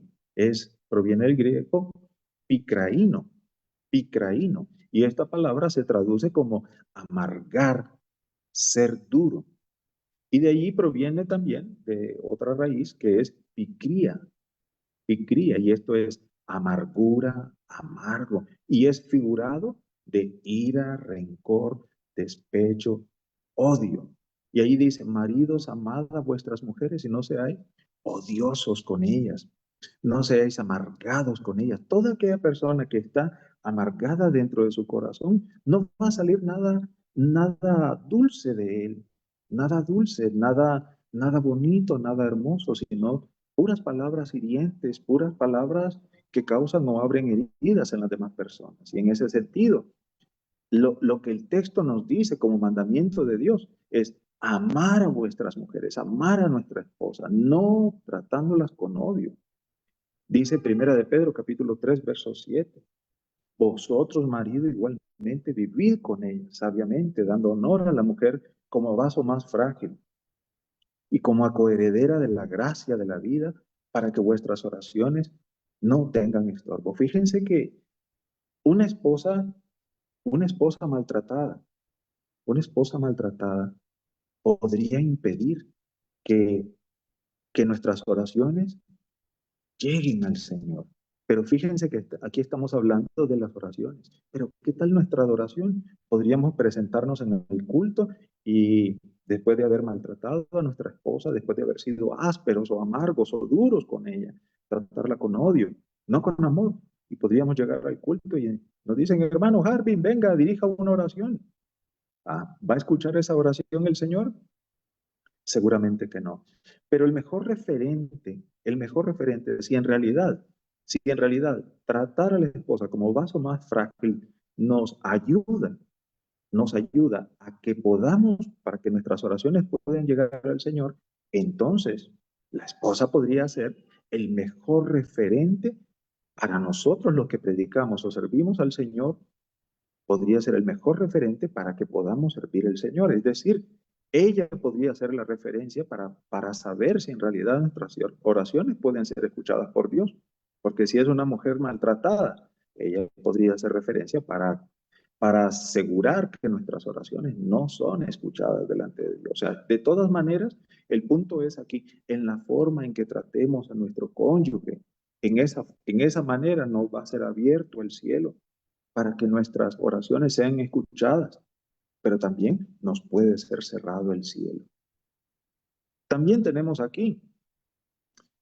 S3: proviene del griego picraíno, picraíno. Y esta palabra se traduce como amargar, ser duro. Y de allí proviene también de otra raíz que es picría, picría, y esto es amargura, amargo, y es figurado de ira, rencor, despecho, odio. Y ahí dice, maridos, amad a vuestras mujeres y no seáis odiosos con ellas, no seáis amargados con ellas. Toda aquella persona que está amargada dentro de su corazón, no va a salir nada dulce de él, nada dulce, nada bonito, nada hermoso, sino puras palabras hirientes, puras palabras que causan o abren heridas en las demás personas. Y en ese sentido, lo que el texto nos dice como mandamiento de Dios es amar a vuestras mujeres, amar a nuestra esposa, no tratándolas con odio. Dice Primera de Pedro, capítulo 3, verso 7. Vosotros, marido, igualmente vivid con ella, sabiamente, dando honor a la mujer como vaso más frágil y como coheredera de la gracia de la vida, para que vuestras oraciones no tengan estorbo. Fíjense que una esposa, una esposa maltratada, una esposa maltratada podría impedir que, que nuestras oraciones lleguen al Señor. Pero fíjense que aquí estamos hablando de las oraciones. Pero ¿qué tal nuestra adoración? Podríamos presentarnos en el culto y después de haber maltratado a nuestra esposa, después de haber sido ásperos o amargos o duros con ella, tratarla con odio, no con amor. Y podríamos llegar al culto y nos dicen, hermano Harvin, venga, dirija una oración. Ah, ¿va a escuchar esa oración el Señor? Seguramente que no. Pero el mejor referente, si en realidad tratar a la esposa como vaso más frágil nos ayuda a que podamos, para que nuestras oraciones puedan llegar al Señor, entonces la esposa podría ser el mejor referente para nosotros los que predicamos o servimos al Señor, podría ser el mejor referente para que podamos servir al Señor. Es decir, ella podría ser la referencia para saber si en realidad nuestras oraciones pueden ser escuchadas por Dios. Porque si es una mujer maltratada, ella podría ser referencia para asegurar que nuestras oraciones no son escuchadas delante de Dios. O sea, de todas maneras, el punto es aquí, en la forma en que tratemos a nuestro cónyuge. En esa manera nos va a ser abierto el cielo para que nuestras oraciones sean escuchadas, pero también nos puede ser cerrado el cielo. También tenemos aquí,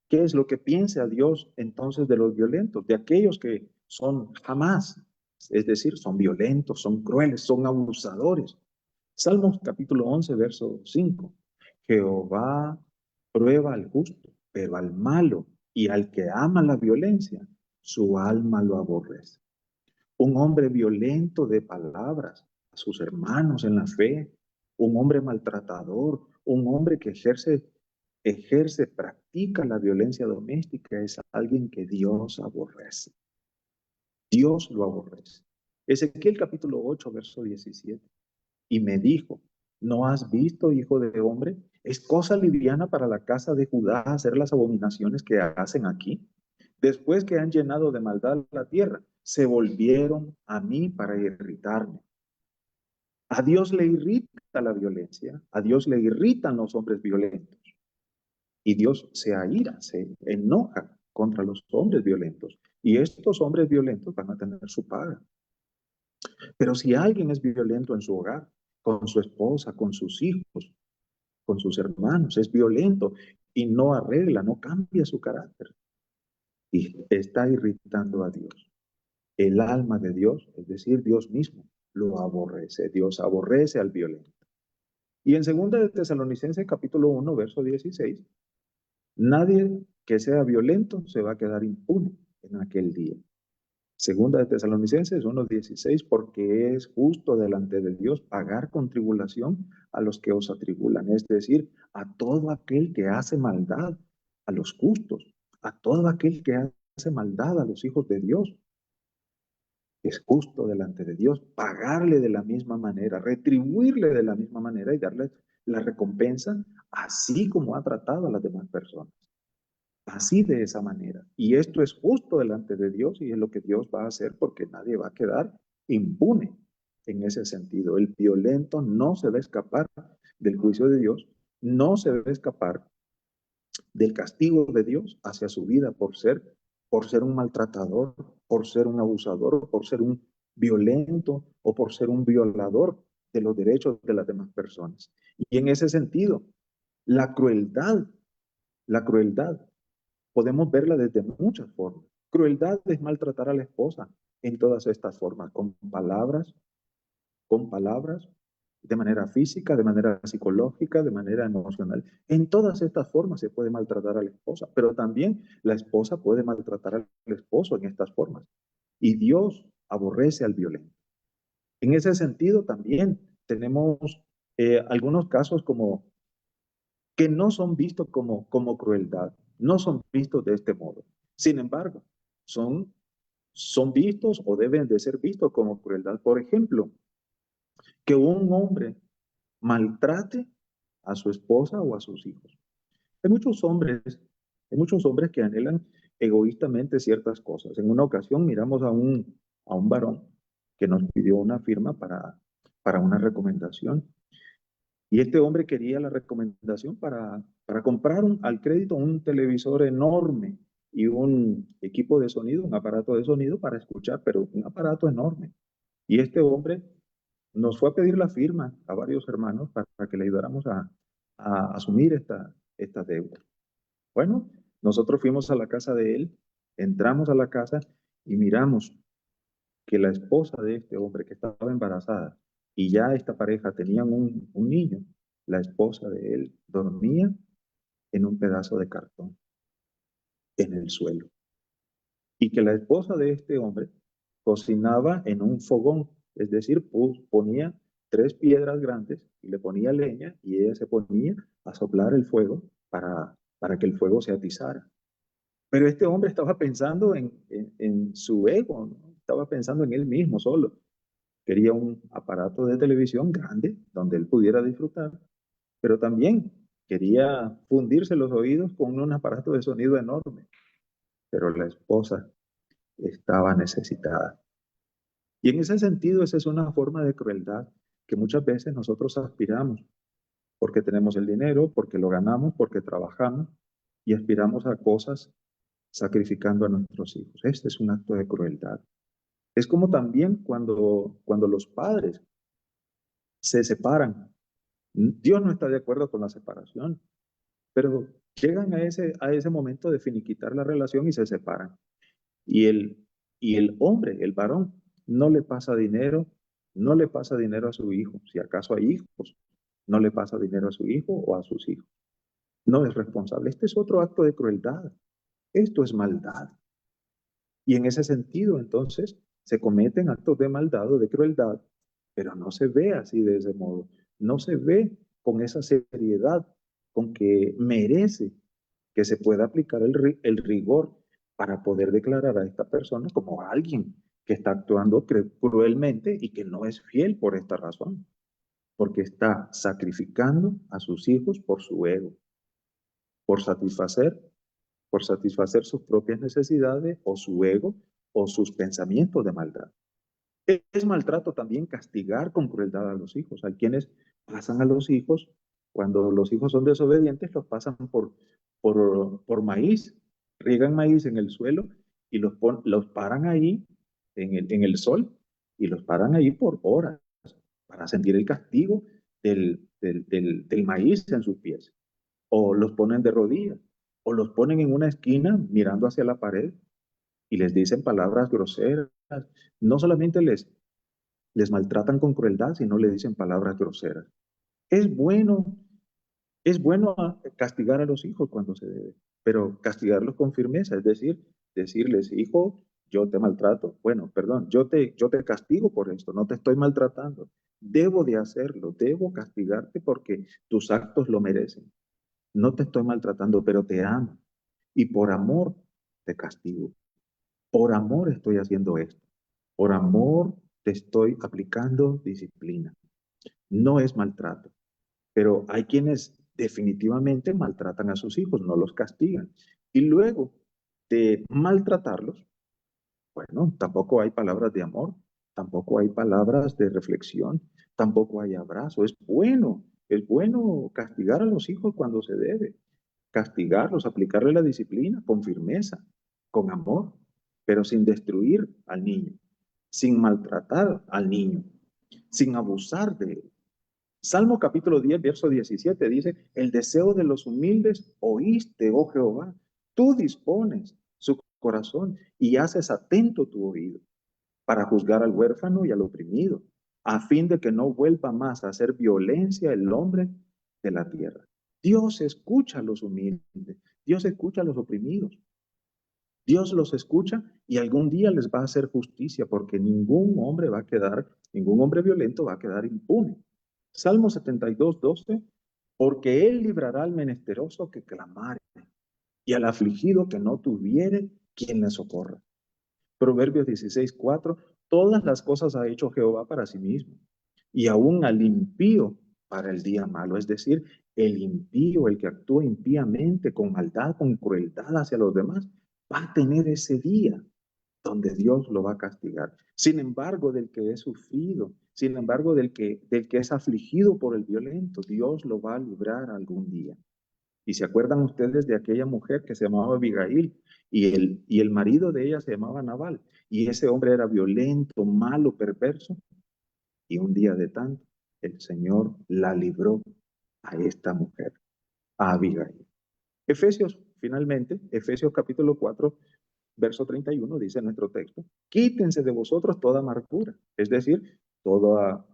S3: ¿qué es lo que piensa Dios entonces de los violentos? De aquellos que son jamás, es decir, son violentos, son crueles, son abusadores. Salmos capítulo 11, verso 5. Jehová prueba al justo, pero al malo y al que ama la violencia, su alma lo aborrece. Un hombre violento de palabras a sus hermanos en la fe, un hombre maltratador, un hombre que practica la violencia doméstica, es alguien que Dios aborrece. Dios lo aborrece. Ezequiel capítulo 8, verso 17. y me dijo, ¿no has visto, hijo de hombre? ¿Es cosa liviana para la casa de Judá hacer las abominaciones que hacen aquí? Después que han llenado de maldad la tierra, se volvieron a mí para irritarme. A Dios le irrita la violencia, a Dios le irritan los hombres violentos. Y Dios se aira, se enoja contra los hombres violentos. Y estos hombres violentos van a tener su paga. Pero si alguien es violento en su hogar, con su esposa, con sus hijos, con sus hermanos, es violento y no arregla, no cambia su carácter y está irritando a Dios. El alma de Dios, es decir, Dios mismo, lo aborrece. Dios aborrece al violento. Y en 2 de Tesalonicenses capítulo 1, verso 16, nadie que sea violento se va a quedar impune en aquel día. 2 de Tesalonicenses 1:16, porque es justo delante de Dios pagar con tribulación a los que os atribulan, es decir, a todo aquel que hace maldad, a los justos, a todo aquel que hace maldad a los hijos de Dios. Es justo delante de Dios pagarle de la misma manera, retribuirle de la misma manera y darle la recompensa así como ha tratado a las demás personas. Así de esa manera. Y esto es justo delante de Dios y es lo que Dios va a hacer porque nadie va a quedar impune en ese sentido. El violento no se va a escapar del juicio de Dios, no se va a escapar del castigo de Dios hacia su vida por ser un maltratador, por ser un abusador, por ser un violento o por ser un violador de los derechos de las demás personas. Y en ese sentido, la crueldad, la crueldad podemos verla desde muchas formas. Crueldad es maltratar a la esposa en todas estas formas, con palabras, de manera física, de manera psicológica, de manera emocional. En todas estas formas se puede maltratar a la esposa, pero también la esposa puede maltratar al esposo en estas formas. Y Dios aborrece al violento. En ese sentido también tenemos algunos casos como que no son vistos como crueldad, no son vistos de este modo. Sin embargo, son vistos o deben de ser vistos como crueldad. Por ejemplo, que un hombre maltrate a su esposa o a sus hijos. Hay muchos hombres, hay muchos hombres que anhelan egoístamente ciertas cosas. En una ocasión miramos a un varón que nos pidió una firma para una recomendación. Y este hombre quería la recomendación para comprar al crédito un televisor enorme y un equipo de sonido, un aparato de sonido para escuchar, pero un aparato enorme. Y este hombre nos fue a pedir la firma a varios hermanos para que le ayudáramos a asumir esta deuda. Bueno, nosotros fuimos a la casa de él, entramos a la casa y miramos que la esposa de este hombre que estaba embarazada y ya esta pareja tenían un niño, la esposa de él dormía en un pedazo de cartón en el suelo y que la esposa de este hombre cocinaba en un fogón, es decir, ponía 3 piedras grandes y le ponía leña y ella se ponía a soplar el fuego para que el fuego se atizara. Pero este hombre estaba pensando en su ego, ¿no? Estaba pensando en él mismo solo. Quería un aparato de televisión grande donde él pudiera disfrutar, pero también quería fundirse los oídos con un aparato de sonido enorme. Pero la esposa estaba necesitada. Y en ese sentido, esa es una forma de crueldad que muchas veces nosotros aspiramos porque tenemos el dinero, porque lo ganamos, porque trabajamos y aspiramos a cosas sacrificando a nuestros hijos. Este es un acto de crueldad. Es como también cuando los padres se separan. Dios no está de acuerdo con la separación, pero llegan a ese momento de finiquitar la relación y se separan. Y el hombre, el varón, no le pasa dinero, no le pasa dinero a su hijo. Si acaso hay hijos, no le pasa dinero a su hijo o a sus hijos. No es responsable. Este es otro acto de crueldad. Esto es maldad. Y en ese sentido, entonces, se cometen actos de maldad o de crueldad, pero no se ve así de ese modo. No se ve con esa seriedad con que merece que se pueda aplicar el rigor para poder declarar a esta persona como alguien que está actuando cruelmente y que no es fiel por esta razón. porque está sacrificando a sus hijos por su ego, por satisfacer, por satisfacer sus propias necesidades o su ego o sus pensamientos de maldad. Es maltrato también castigar con crueldad a los hijos. Hay quienes pasan a los hijos, cuando los hijos son desobedientes, los pasan por maíz, riegan maíz en el suelo y los paran ahí en el sol y los paran ahí por horas para sentir el castigo del maíz en sus pies. O los ponen de rodillas, o los ponen en una esquina mirando hacia la pared y les dicen palabras groseras. No solamente les maltratan con crueldad, sino le dicen palabras groseras. Es bueno, es bueno castigar a los hijos cuando se debe, pero castigarlos con firmeza, es decir, decirles, hijo, yo te maltrato, bueno, perdón, yo te castigo por esto, no te estoy maltratando, debo de hacerlo, debo castigarte porque tus actos lo merecen. No te estoy maltratando, pero te amo y por amor te castigo. Por amor estoy haciendo esto. Por amor te estoy aplicando disciplina. No es maltrato, pero hay quienes definitivamente maltratan a sus hijos, no los castigan. Y luego de maltratarlos, bueno, tampoco hay palabras de amor, tampoco hay palabras de reflexión, tampoco hay abrazo. Es bueno castigar a los hijos cuando se debe, castigarlos, aplicarle la disciplina con firmeza, con amor, pero sin destruir al niño, sin maltratar al niño, sin abusar de él. Salmo capítulo 10, verso 17 dice, el deseo de los humildes oíste, oh Jehová, tú dispones su corazón y haces atento tu oído para juzgar al huérfano y al oprimido, a fin de que no vuelva más a hacer violencia el hombre de la tierra. Dios escucha a los humildes, Dios escucha a los oprimidos, Dios los escucha y algún día les va a hacer justicia porque ningún hombre violento va a quedar impune. Salmo 72, 12, porque él librará al menesteroso que clamare y al afligido que no tuviere quien le socorra. Proverbios 16, 4, todas las cosas ha hecho Jehová para sí mismo y aún al impío para el día malo. Es decir, el impío, el que actúa impíamente, con maldad, con crueldad hacia los demás, va a tener ese día donde Dios lo va a castigar. Sin embargo, del que es sufrido, sin embargo, del que es afligido por el violento, Dios lo va a librar algún día. Y se acuerdan ustedes de aquella mujer que se llamaba Abigail y el marido de ella se llamaba Nabal. Y ese hombre era violento, malo, perverso. Y un día de tanto, el Señor la libró a esta mujer, a Abigail. Efesios, finalmente, Efesios capítulo 4, verso 31, dice nuestro texto, quítense de vosotros toda amargura, es decir, toda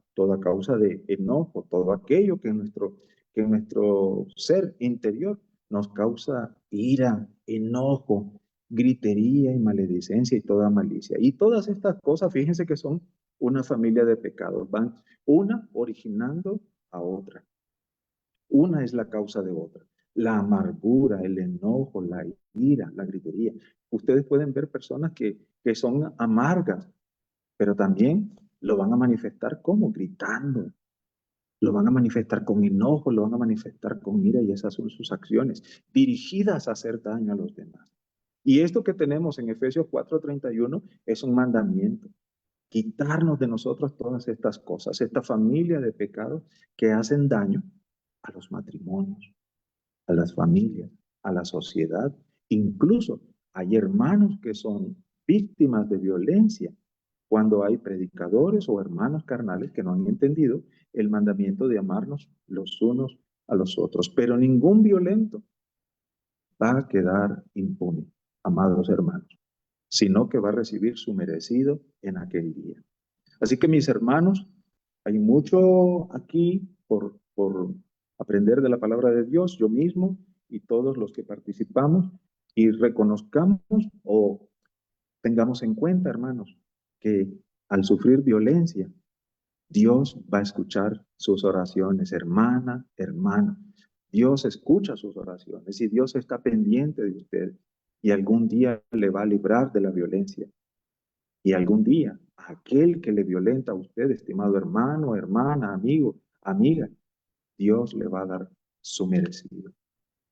S3: causa de enojo, todo aquello que en nuestro ser interior nos causa ira, enojo, gritería y maledicencia y toda malicia. Y todas estas cosas, fíjense que son una familia de pecados, van una originando a otra. Una es la causa de otra. La amargura, el enojo, la ira, la gritería. Ustedes pueden ver personas que son amargas, pero también lo van a manifestar como gritando, lo van a manifestar con enojo, lo van a manifestar con ira y esas son sus acciones dirigidas a hacer daño a los demás. Y esto que tenemos en Efesios 4:31 es un mandamiento. Quitarnos de nosotros todas estas cosas, esta familia de pecados que hacen daño a los matrimonios, a las familias, a la sociedad. Incluso hay hermanos que son víctimas de violencia cuando hay predicadores o hermanos carnales que no han entendido el mandamiento de amarnos los unos a los otros. Pero ningún violento va a quedar impune, amados hermanos, sino que va a recibir su merecido en aquel día. Así que mis hermanos, hay mucho aquí por aprender de la palabra de Dios, yo mismo y todos los que participamos, y reconozcamos o tengamos en cuenta, hermanos, que al sufrir violencia, Dios va a escuchar sus oraciones, hermana, hermano. Dios escucha sus oraciones y Dios está pendiente de usted y algún día le va a librar de la violencia. Y algún día, aquel que le violenta a usted, estimado hermano, hermana, amigo, amiga, Dios le va a dar su merecido.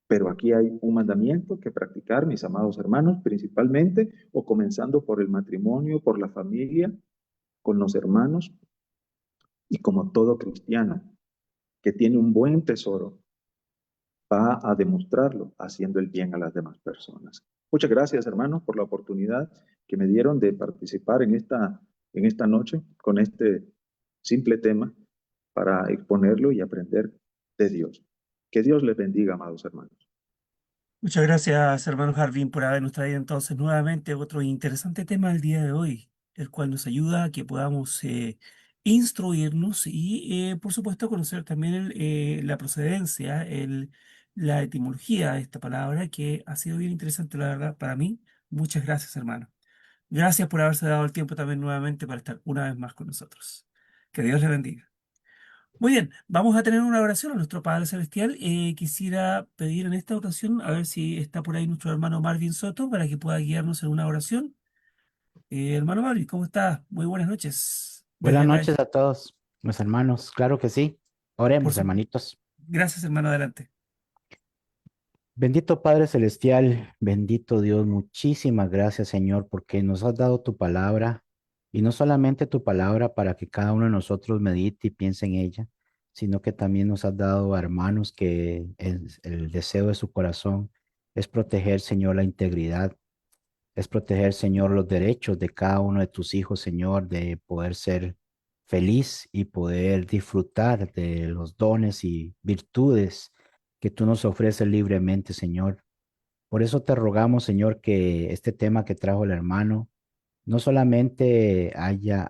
S3: Pero aquí hay un mandamiento que practicar, mis amados hermanos, principalmente, o comenzando por el matrimonio, por la familia, con los hermanos, y como todo cristiano que tiene un buen tesoro, va a demostrarlo haciendo el bien a las demás personas. Muchas gracias, hermanos, por la oportunidad que me dieron de participar en esta noche con este simple tema para exponerlo y aprender de Dios. Que Dios les bendiga, amados hermanos.
S1: Muchas gracias, hermano Jarvin, por habernos traído entonces nuevamente otro interesante tema el día de hoy, el cual nos ayuda a que podamos instruirnos y, por supuesto, conocer también la procedencia, la etimología de esta palabra, que ha sido bien interesante, la verdad, para mí. Muchas gracias, hermano. Gracias por haberse dado el tiempo también nuevamente para estar una vez más con nosotros. Que Dios le bendiga. Muy bien, vamos a tener una oración a nuestro Padre Celestial. Quisiera pedir en esta ocasión, a ver si está por ahí nuestro hermano Marvin Soto, para que pueda guiarnos en una oración. Hermano Marvin, ¿cómo está? Muy buenas noches.
S4: Buenas
S1: Desde acá,
S4: noches a todos, mis hermanos. Claro que sí.
S1: por
S4: Oremos,
S1: su...
S4: hermanitos.
S1: Gracias, hermano, adelante.
S4: Bendito Padre Celestial, bendito Dios, muchísimas gracias, Señor, porque nos has dado tu palabra y no solamente tu palabra para que cada uno de nosotros medite y piense en ella, sino que también nos has dado a hermanos que el deseo de su corazón es proteger, Señor, la integridad. Es proteger, Señor, los derechos de cada uno de tus hijos, Señor, de poder ser feliz y poder disfrutar de los dones y virtudes que tú nos ofreces libremente, Señor. Por eso te rogamos, Señor, que este tema que trajo el hermano no solamente haya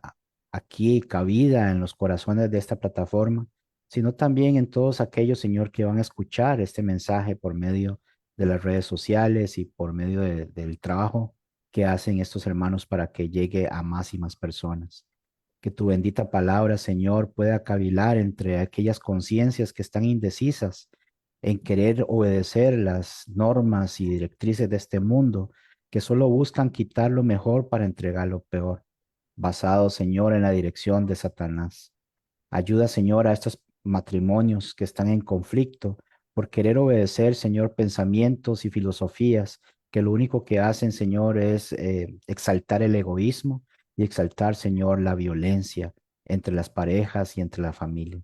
S4: aquí cabida en los corazones de esta plataforma, sino también en todos aquellos, Señor, que van a escuchar este mensaje por medio de las redes sociales y por medio del trabajo que hacen estos hermanos para que llegue a más y más personas. Que tu bendita palabra, Señor, pueda cavilar entre aquellas conciencias que están indecisas en querer obedecer las normas y directrices de este mundo, que solo buscan quitar lo mejor para entregar lo peor, basado, Señor, en la dirección de Satanás. Ayuda, Señor, a estos matrimonios que están en conflicto por querer obedecer, Señor, pensamientos y filosofías que lo único que hacen, Señor, es exaltar el egoísmo y exaltar, Señor, la violencia entre las parejas y entre la familia.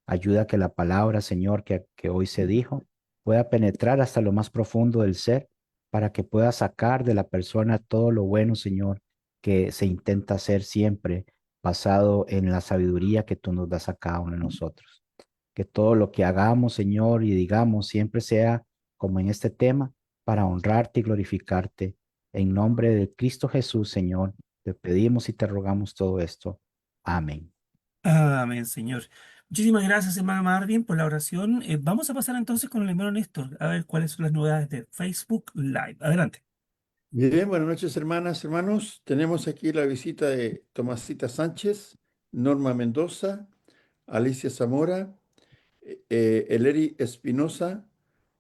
S4: Ayuda a que la palabra, Señor, que hoy se dijo, pueda penetrar hasta lo más profundo del ser para que pueda sacar de la persona todo lo bueno, Señor, que se intenta hacer siempre basado en la sabiduría que tú nos das a cada uno de nosotros. Que todo lo que hagamos, Señor, y digamos siempre sea como en este tema, para honrarte y glorificarte. En nombre de Cristo Jesús, Señor, te pedimos y te rogamos todo esto. Amén.
S1: Amén, Señor. Muchísimas gracias, hermano Marvin, por la oración. Vamos a pasar entonces con el hermano Néstor, a ver cuáles son las novedades de Facebook Live. Adelante.
S5: Bien, buenas noches, hermanas, hermanos. Tenemos aquí la visita de Tomasita Sánchez, Norma Mendoza, Alicia Zamora, Eleri Espinosa,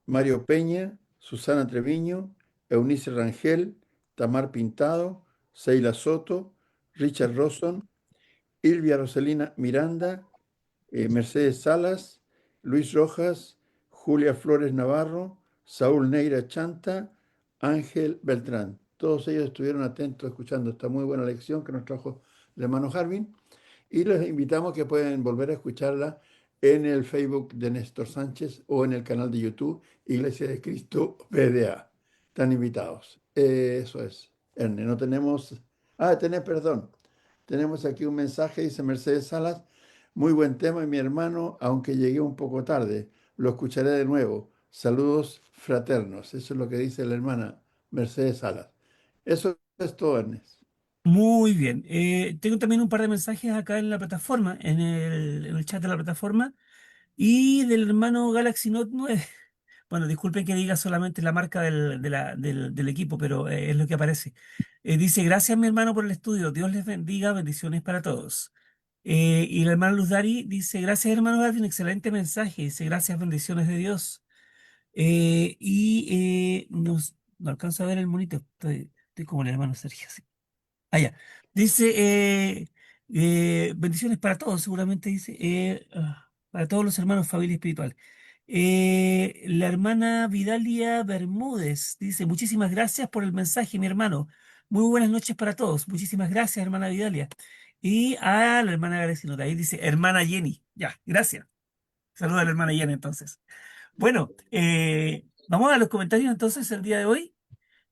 S5: Mario Peña, Susana Treviño, Eunice Rangel, Tamar Pintado, Seila Soto, Richard Rosson, Ilvia Roselina Miranda, Mercedes Salas, Luis Rojas, Julia Flores Navarro, Saúl Neira Chanta, Ángel Beltrán. Todos ellos estuvieron atentos escuchando esta muy buena lección que nos trajo el hermano Jarvin y les invitamos que pueden volver a escucharla en el Facebook de Néstor Sánchez o en el canal de YouTube Iglesia de Cristo PDA. Están invitados. Eso es. Erne, no tenemos... perdón. Tenemos aquí un mensaje, dice Mercedes Salas. Muy buen tema, mi hermano, aunque llegué un poco tarde. Lo escucharé de nuevo. Saludos fraternos. Eso es lo que dice la hermana Mercedes Salas. Eso es todo, Ernest.
S1: Muy bien. Tengo también un par de mensajes acá en la plataforma, en el chat de la plataforma, y del hermano Galaxy Note 9. Bueno, disculpen que diga solamente la marca del equipo, pero es lo que aparece. Dice, gracias mi hermano por el estudio, Dios les bendiga, bendiciones para todos. Y el hermano Luz Dari dice, gracias hermano Darwin, excelente mensaje. Dice, gracias, bendiciones de Dios. No alcanzo a ver el monito, estoy como el hermano Sergio. Sí. Ah, ya. Dice, bendiciones para todos, seguramente dice. para todos los hermanos, familia espiritual. La hermana Vidalia Bermúdez dice, muchísimas gracias por el mensaje, mi hermano. Muy buenas noches para todos. Muchísimas gracias, hermana Vidalia. Y a la hermana Gracinota, ahí dice, hermana Jenny. Ya, gracias. Saluda a la hermana Jenny entonces. Bueno, vamos a los comentarios entonces el día de hoy.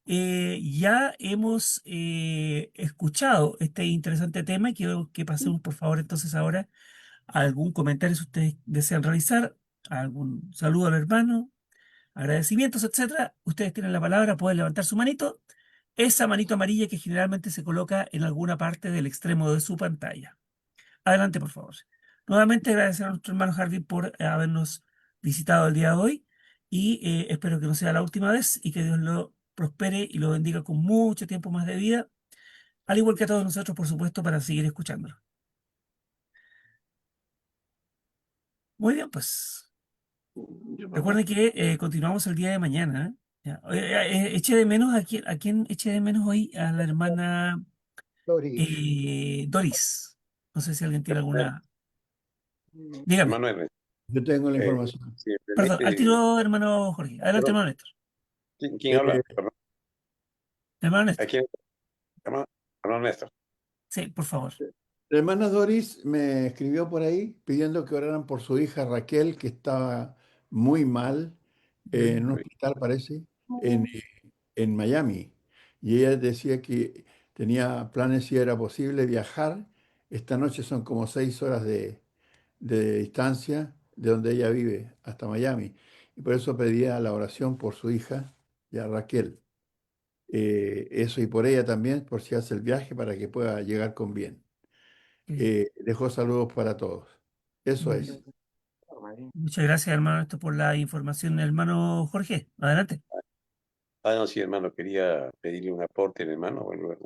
S1: Ya hemos escuchado este interesante tema y quiero que pasemos por favor entonces ahora a algún comentario si ustedes desean realizar, algún saludo al hermano, agradecimientos, etcétera. Ustedes tienen la palabra, pueden levantar su manito, esa manito amarilla que generalmente se coloca en alguna parte del extremo de su pantalla. Adelante, por favor. Nuevamente agradecer a nuestro hermano Harvey por habernos visitado el día de hoy y espero que no sea la última vez y que Dios lo prospere y lo bendiga con mucho tiempo más de vida, al igual que a todos nosotros, por supuesto, para seguir escuchándolo. Muy bien, pues recuerden que continuamos el día de mañana. ¿Eh? Ya. Eché de menos a quién eché de menos hoy, a la hermana
S2: Doris.
S1: Doris. No sé si alguien tiene alguna. Dígame.
S6: Hermano Ernest,
S5: Yo tengo la información.
S6: si me
S1: Perdón, al
S6: permite,
S1: tiro, hermano Jorge. Adelante,
S6: perdón,
S1: hermano Néstor.
S6: ¿quién habla?
S5: Eh,
S6: Perdón,
S1: Hermano
S6: ¿a
S1: Néstor.
S6: quién? Hermano Néstor.
S1: Sí, por favor.
S5: La hermana Doris me escribió por ahí pidiendo que oraran por su hija Raquel, que estaba muy mal en un hospital, parece, en, en Miami. Y ella decía que tenía planes, si era posible, viajar. Esta noche son como 6 horas de distancia de donde ella vive hasta Miami. Y por eso pedía la oración por su hija, ya Raquel. Eso y por ella también, por si hace el viaje, para que pueda llegar con bien. Dejó saludos para todos. Eso
S1: Muy
S5: es.
S1: bien. Muchas gracias, hermano Néstor, por la información, hermano Jorge. Adelante.
S6: No, sí, hermano, quería pedirle un aporte, hermano. Bueno,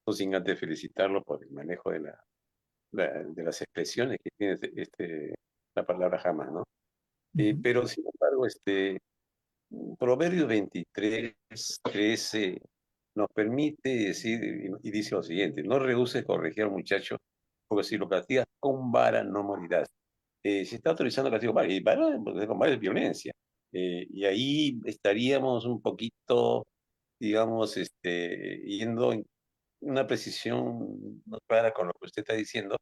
S6: no sin antes felicitarlo por el manejo de de las expresiones que tiene la palabra jamás, ¿no?
S1: Ujú.
S6: Pero, sin embargo, Proverbios 23:13 nos permite decir, y dice lo siguiente: no rehuses corregir al muchacho, porque si lo castigas con vara no morirás. Se está autorizando castigo con vara, y vara con vara es violencia. Y ahí estaríamos un poquito, digamos, yendo en una precisión no clara con lo que usted está diciendo.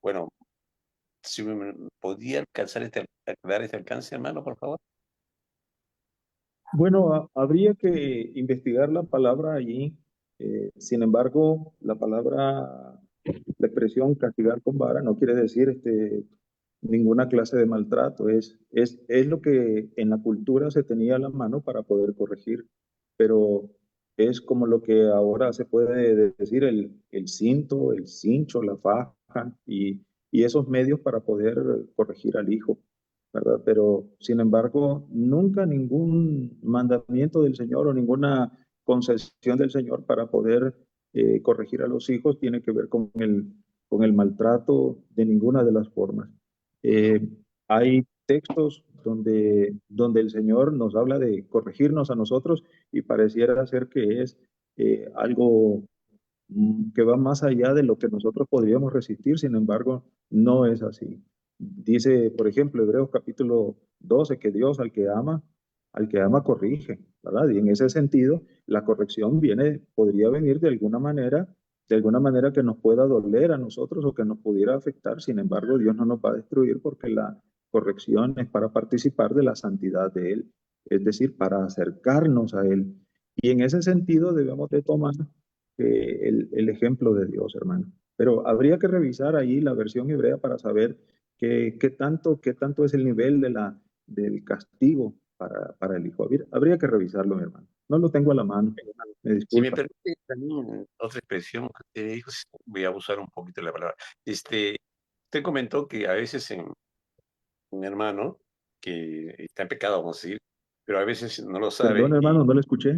S6: Bueno, si podría alcanzar dar este alcance, hermano, por favor.
S3: Bueno, habría que investigar la palabra allí. Sin embargo, la expresión castigar con vara no quiere decir ninguna clase de maltrato. Es lo que en la cultura se tenía a la mano para poder corregir, pero es como lo que ahora se puede decir el cinto, el cincho, la faja y esos medios para poder corregir al hijo, ¿verdad? Pero, sin embargo, nunca ningún mandamiento del Señor o ninguna concesión del Señor para poder corregir a los hijos tiene que ver con el maltrato de ninguna de las formas. Eh, Hay textos donde el Señor nos habla de corregirnos a nosotros y pareciera ser que es algo que va más allá de lo que nosotros podríamos resistir, sin embargo, no es así. Dice, por ejemplo, Hebreos capítulo 12, que Dios al que ama corrige, ¿verdad? Y en ese sentido, la corrección podría venir de alguna manera que nos pueda doler a nosotros o que nos pudiera afectar. Sin embargo, Dios no nos va a destruir porque la corrección es para participar de la santidad de Él, es decir, para acercarnos a Él. Y en ese sentido debemos de tomar el ejemplo de Dios, hermano. Pero habría que revisar ahí la versión hebrea para saber qué tanto es el nivel del castigo para el hijo. Habría que revisarlo, mi hermano. No lo tengo a la mano, me
S6: Si me
S3: disculpa.
S6: permite también otra expresión que usted dijo, voy a abusar un poquito de la palabra. Usted comentó que a veces un hermano que está en pecado, vamos a decir, pero a veces no lo
S3: Perdón,
S6: sabe, y
S3: hermano, no lo escuché.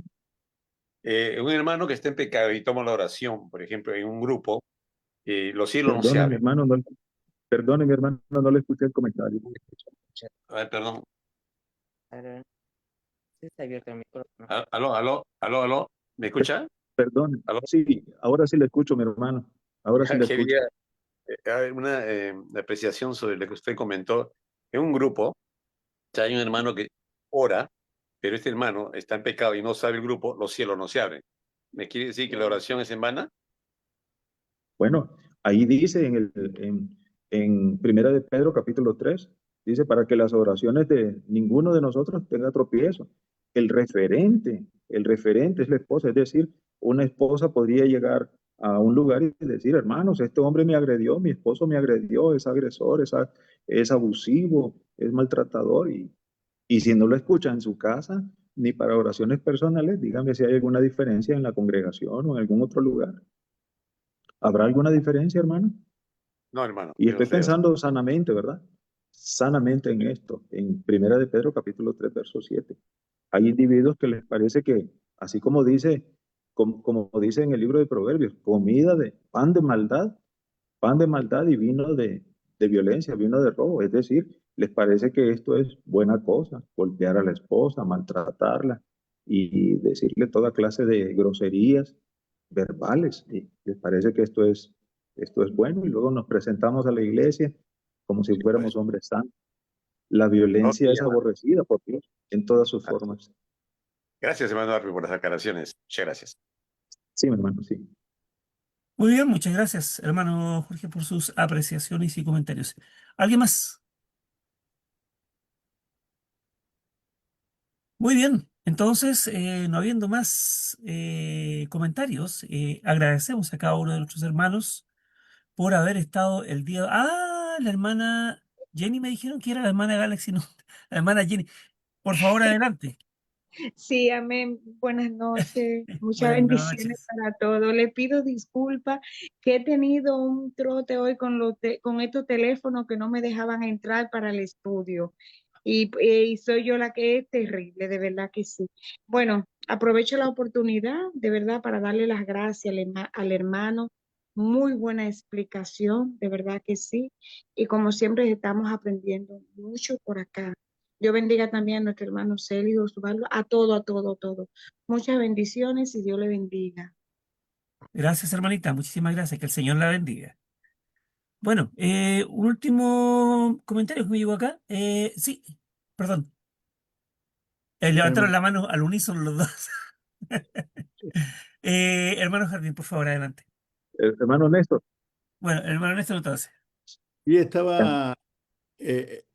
S6: un hermano que está en pecado y toma la oración, por ejemplo, en un grupo, los cielos no se
S3: Perdone, mi
S6: abren.
S3: hermano, perdone, mi hermano, no le escuché el comentario.
S6: Perdón.
S7: Ahora sí está abierto el micrófono.
S6: Aló, ¿me escucha?
S3: Perdone.
S6: Aló.
S3: Sí, ahora sí le escucho, mi hermano. Ahora sí le escucho.
S6: Quería una apreciación sobre lo que usted comentó en un grupo, si hay un hermano que ora, pero este hermano está en pecado y no sabe el grupo, los cielos no se abren. ¿Me quiere decir que la oración es en vana?
S3: Bueno, ahí dice en Primera de Pedro capítulo 3, dice para que las oraciones de ninguno de nosotros tenga tropiezo. El referente es la esposa, es decir, una esposa podría llegar a un lugar y decir, hermanos, este hombre me agredió, mi esposo me agredió, es agresor, es abusivo, es maltratador, y si no lo escucha en su casa, ni para oraciones personales, dígame si hay alguna diferencia en la congregación o en algún otro lugar. ¿Habrá alguna diferencia, hermano?
S6: No, hermano,
S3: Y
S6: yo no
S3: estoy
S6: creo.
S3: pensando sanamente, ¿verdad? Sanamente en esto, en Primera de Pedro capítulo 3 verso 7. Hay individuos que les parece que, así como dice, como dice en el libro de Proverbios, comida de pan de maldad y vino de violencia, vino de robo. Es decir, les parece que esto es buena cosa, golpear a la esposa, maltratarla y decirle toda clase de groserías verbales. Y les parece que esto es bueno y luego nos presentamos a la iglesia como si
S6: Pues,
S3: fuéramos hombres santos. La
S6: ok,
S3: violencia es
S6: hermano.
S3: aborrecida por Dios en todas sus formas.
S6: Gracias, hermano Arby, por las aclaraciones. Muchas gracias.
S3: Sí, mi hermano, sí.
S1: Muy bien, muchas gracias, hermano Jorge, por sus apreciaciones y comentarios. ¿Alguien más? Muy bien, entonces, no habiendo más comentarios, agradecemos a cada uno de nuestros hermanos por haber estado el día. Ah, la hermana Jenny me dijeron que era la hermana Galaxy, no, la hermana Jenny. Por favor, adelante.
S8: Sí, amén. Buenas noches. Muchas
S1: Buenas
S8: bendiciones
S1: noches.
S8: para todos. Le pido disculpas que he tenido un trote hoy con estos teléfonos que no me dejaban entrar para el estudio. Y soy yo la que es terrible, de verdad que sí. Bueno, aprovecho la oportunidad, de verdad, para darle las gracias al hermano. Muy buena explicación, de verdad que sí. Y como siempre estamos aprendiendo mucho por acá. Dios bendiga también a nuestro hermano Celio, Osvaldo, a todo, a todo, a todo. Muchas bendiciones y Dios le bendiga.
S1: Gracias, hermanita. Muchísimas gracias. Que el Señor la bendiga. Bueno, un último comentario que me llegó acá. Sí, perdón. Levantaron
S3: Hermano,
S1: la mano al unísono los dos. Hermano Jardín, por favor, adelante.
S3: hermano Néstor,
S1: Bueno, hermano Néstor, entonces.
S5: Y estaba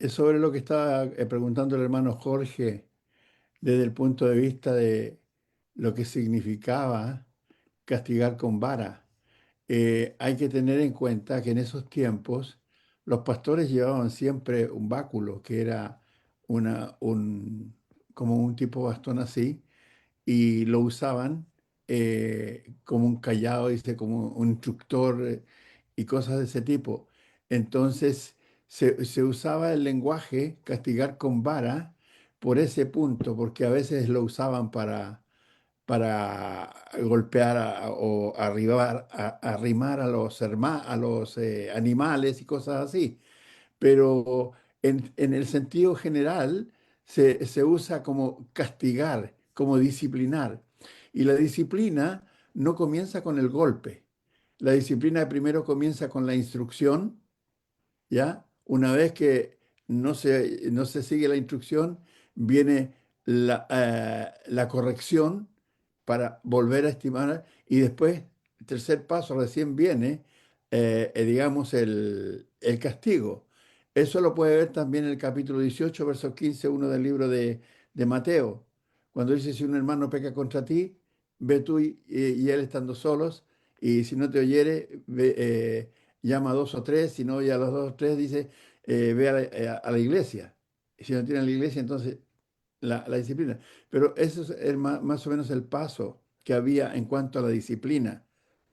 S5: sobre lo que estaba preguntando el hermano Jorge desde el punto de vista de lo que significaba castigar con vara. Hay que tener en cuenta que en esos tiempos los pastores llevaban siempre un báculo, que era como un tipo bastón así, y lo usaban como un callado, dice, como un instructor y cosas de ese tipo. Entonces se usaba el lenguaje castigar con vara por ese punto, porque a veces lo usaban para golpear o arrimar a a los animales y cosas así, pero en el sentido general se usa como castigar, como disciplinar. Y la disciplina no comienza con el golpe. La disciplina primero comienza con la instrucción, ¿ya? Una vez que no se sigue la instrucción, viene la corrección para volver a estimar y después, el tercer paso, recién viene, digamos, el castigo. Eso lo puede ver también en el capítulo 18, verso 15, uno del libro de Mateo, cuando dice, si un hermano peca contra ti, ve tú y él estando solos, y si no te oyere, llama a dos o tres, si no oye a los dos o tres, dice, ve a la iglesia. Y si no tiene la iglesia, entonces la disciplina. Pero eso es más o menos el paso que había en cuanto a la disciplina.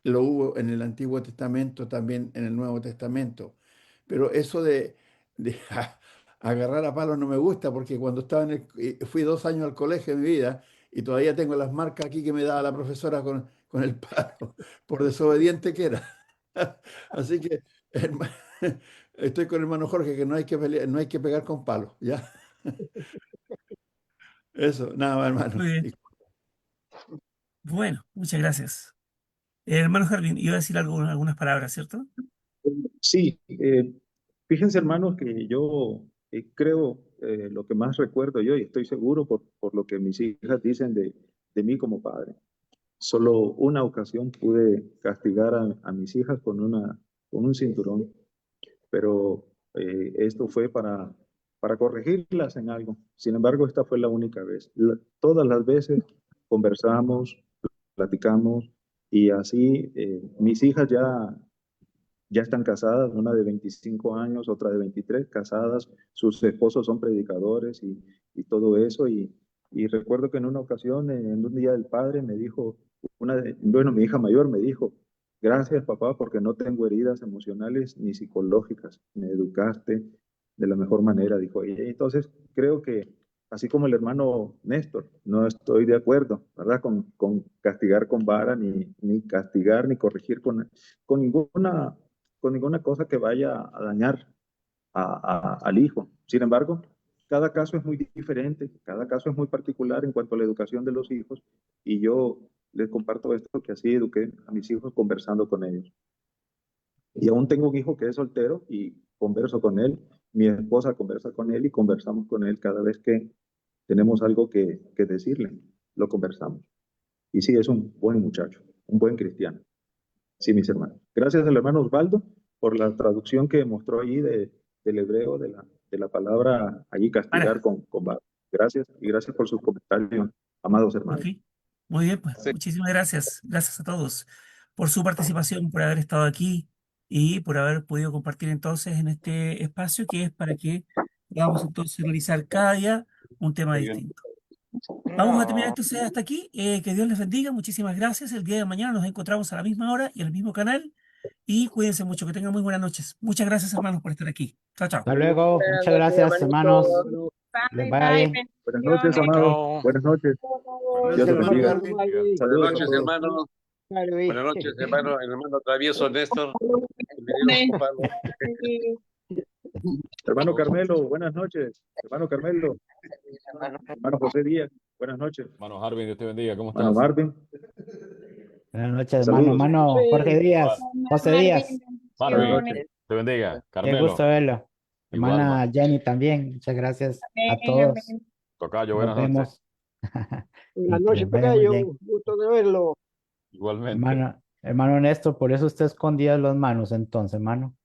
S5: Lo hubo en el Antiguo Testamento, también en el Nuevo Testamento. Pero eso de agarrar a palos no me gusta, porque cuando estaba fui 2 años al colegio en mi vida y todavía tengo las marcas aquí que me daba la profesora con el palo, por desobediente que era. Así que estoy con el hermano Jorge que no hay que no hay que pegar con palos, ¿ya? Eso, nada más,
S1: Muy
S5: hermano.
S1: bien. Bueno, muchas gracias. Hermano Jardín, iba a decir algo, algunas palabras, ¿cierto?
S3: sí, fíjense hermanos que yo creo, lo que más recuerdo yo, y estoy seguro por lo que mis hijas dicen de mí como padre. Solo una ocasión pude castigar a mis hijas con un cinturón, pero esto fue para corregirlas en algo. Sin embargo, esta fue la única vez. Todas las veces conversamos, platicamos, y así mis hijas ya están casadas, una de 25 años, otra de 23, casadas, sus esposos son predicadores y todo eso. Y recuerdo que en una ocasión, en un día del padre, me dijo, bueno, mi hija mayor me dijo, gracias papá, porque no tengo heridas emocionales ni psicológicas, me educaste de la mejor manera, dijo ella. Y entonces creo que, así como el hermano Néstor, no estoy de acuerdo, ¿verdad? Con castigar con vara, ni castigar, ni corregir con ninguna cosa que vaya a dañar al hijo. Sin embargo, cada caso es muy diferente, cada caso es muy particular en cuanto a la educación de los hijos, y yo les comparto esto, que así eduqué a mis hijos conversando con ellos. Y aún tengo un hijo que es soltero y converso con él, mi esposa conversa con él y conversamos con él cada vez que tenemos algo que decirle, lo conversamos. Y sí, es un buen muchacho, un buen cristiano. Sí, mis hermanos. Gracias al hermano Osvaldo por la traducción que mostró allí del hebreo, de la palabra allí castigar
S1: Para,
S3: con vara. Gracias, y gracias por sus comentarios, amados hermanos.
S1: ok. Muy bien, pues
S6: Sí.
S1: muchísimas gracias. Gracias a todos por su participación, por haber estado aquí y por haber podido compartir entonces en este espacio que es para que podamos entonces realizar cada día un tema
S6: Muy bien.
S1: distinto. Vamos a terminar entonces hasta aquí. Que Dios les bendiga. Muchísimas gracias. El día de mañana nos encontramos a la misma hora y en el mismo canal. Y cuídense mucho. Que tengan muy buenas noches. Muchas gracias, hermanos, por estar aquí. Chao, chao.
S4: Hasta luego. Muchas gracias, hermanos. Que les
S8: Bye,
S4: vaya
S8: bye,
S4: bien.
S3: Buenas noches,
S8: bendiciones.
S3: amados. Buenas noches.
S5: Buenas
S3: Dios
S5: noches,
S3: los
S5: hermano
S3: bendiga.
S5: Harvin.
S6: Buenas
S3: Saludos a
S6: noches,
S3: todos.
S6: hermano. Buenas noches, hermano. El hermano travieso Néstor.
S3: Hermano Carmelo, buenas noches. Hermano Carmelo. Hermano José Díaz, buenas noches.
S9: Hermano Harvin, Dios te bendiga. ¿Cómo
S3: Hermano
S9: estás?
S3: Marvin,
S4: Buenas noches,
S3: saludos.
S4: hermano Jorge Díaz, José Díaz.
S3: Buenas
S9: Marvin,
S3: noches.
S9: te bendiga.
S4: Qué
S9: Carmelo,
S4: gusto verlo.
S9: igual,
S4: Hermana Jenny también. Muchas gracias a todos.
S9: tocayo,
S4: Nos
S9: buenas noches.
S4: vemos.
S2: Buenas
S4: Y que
S2: noches,
S4: les vaya muy
S2: Tocayo.
S4: bien.
S2: Gusto de verlo.
S9: Igualmente.
S4: Hermano Néstor, por eso usted escondía las manos entonces, hermano.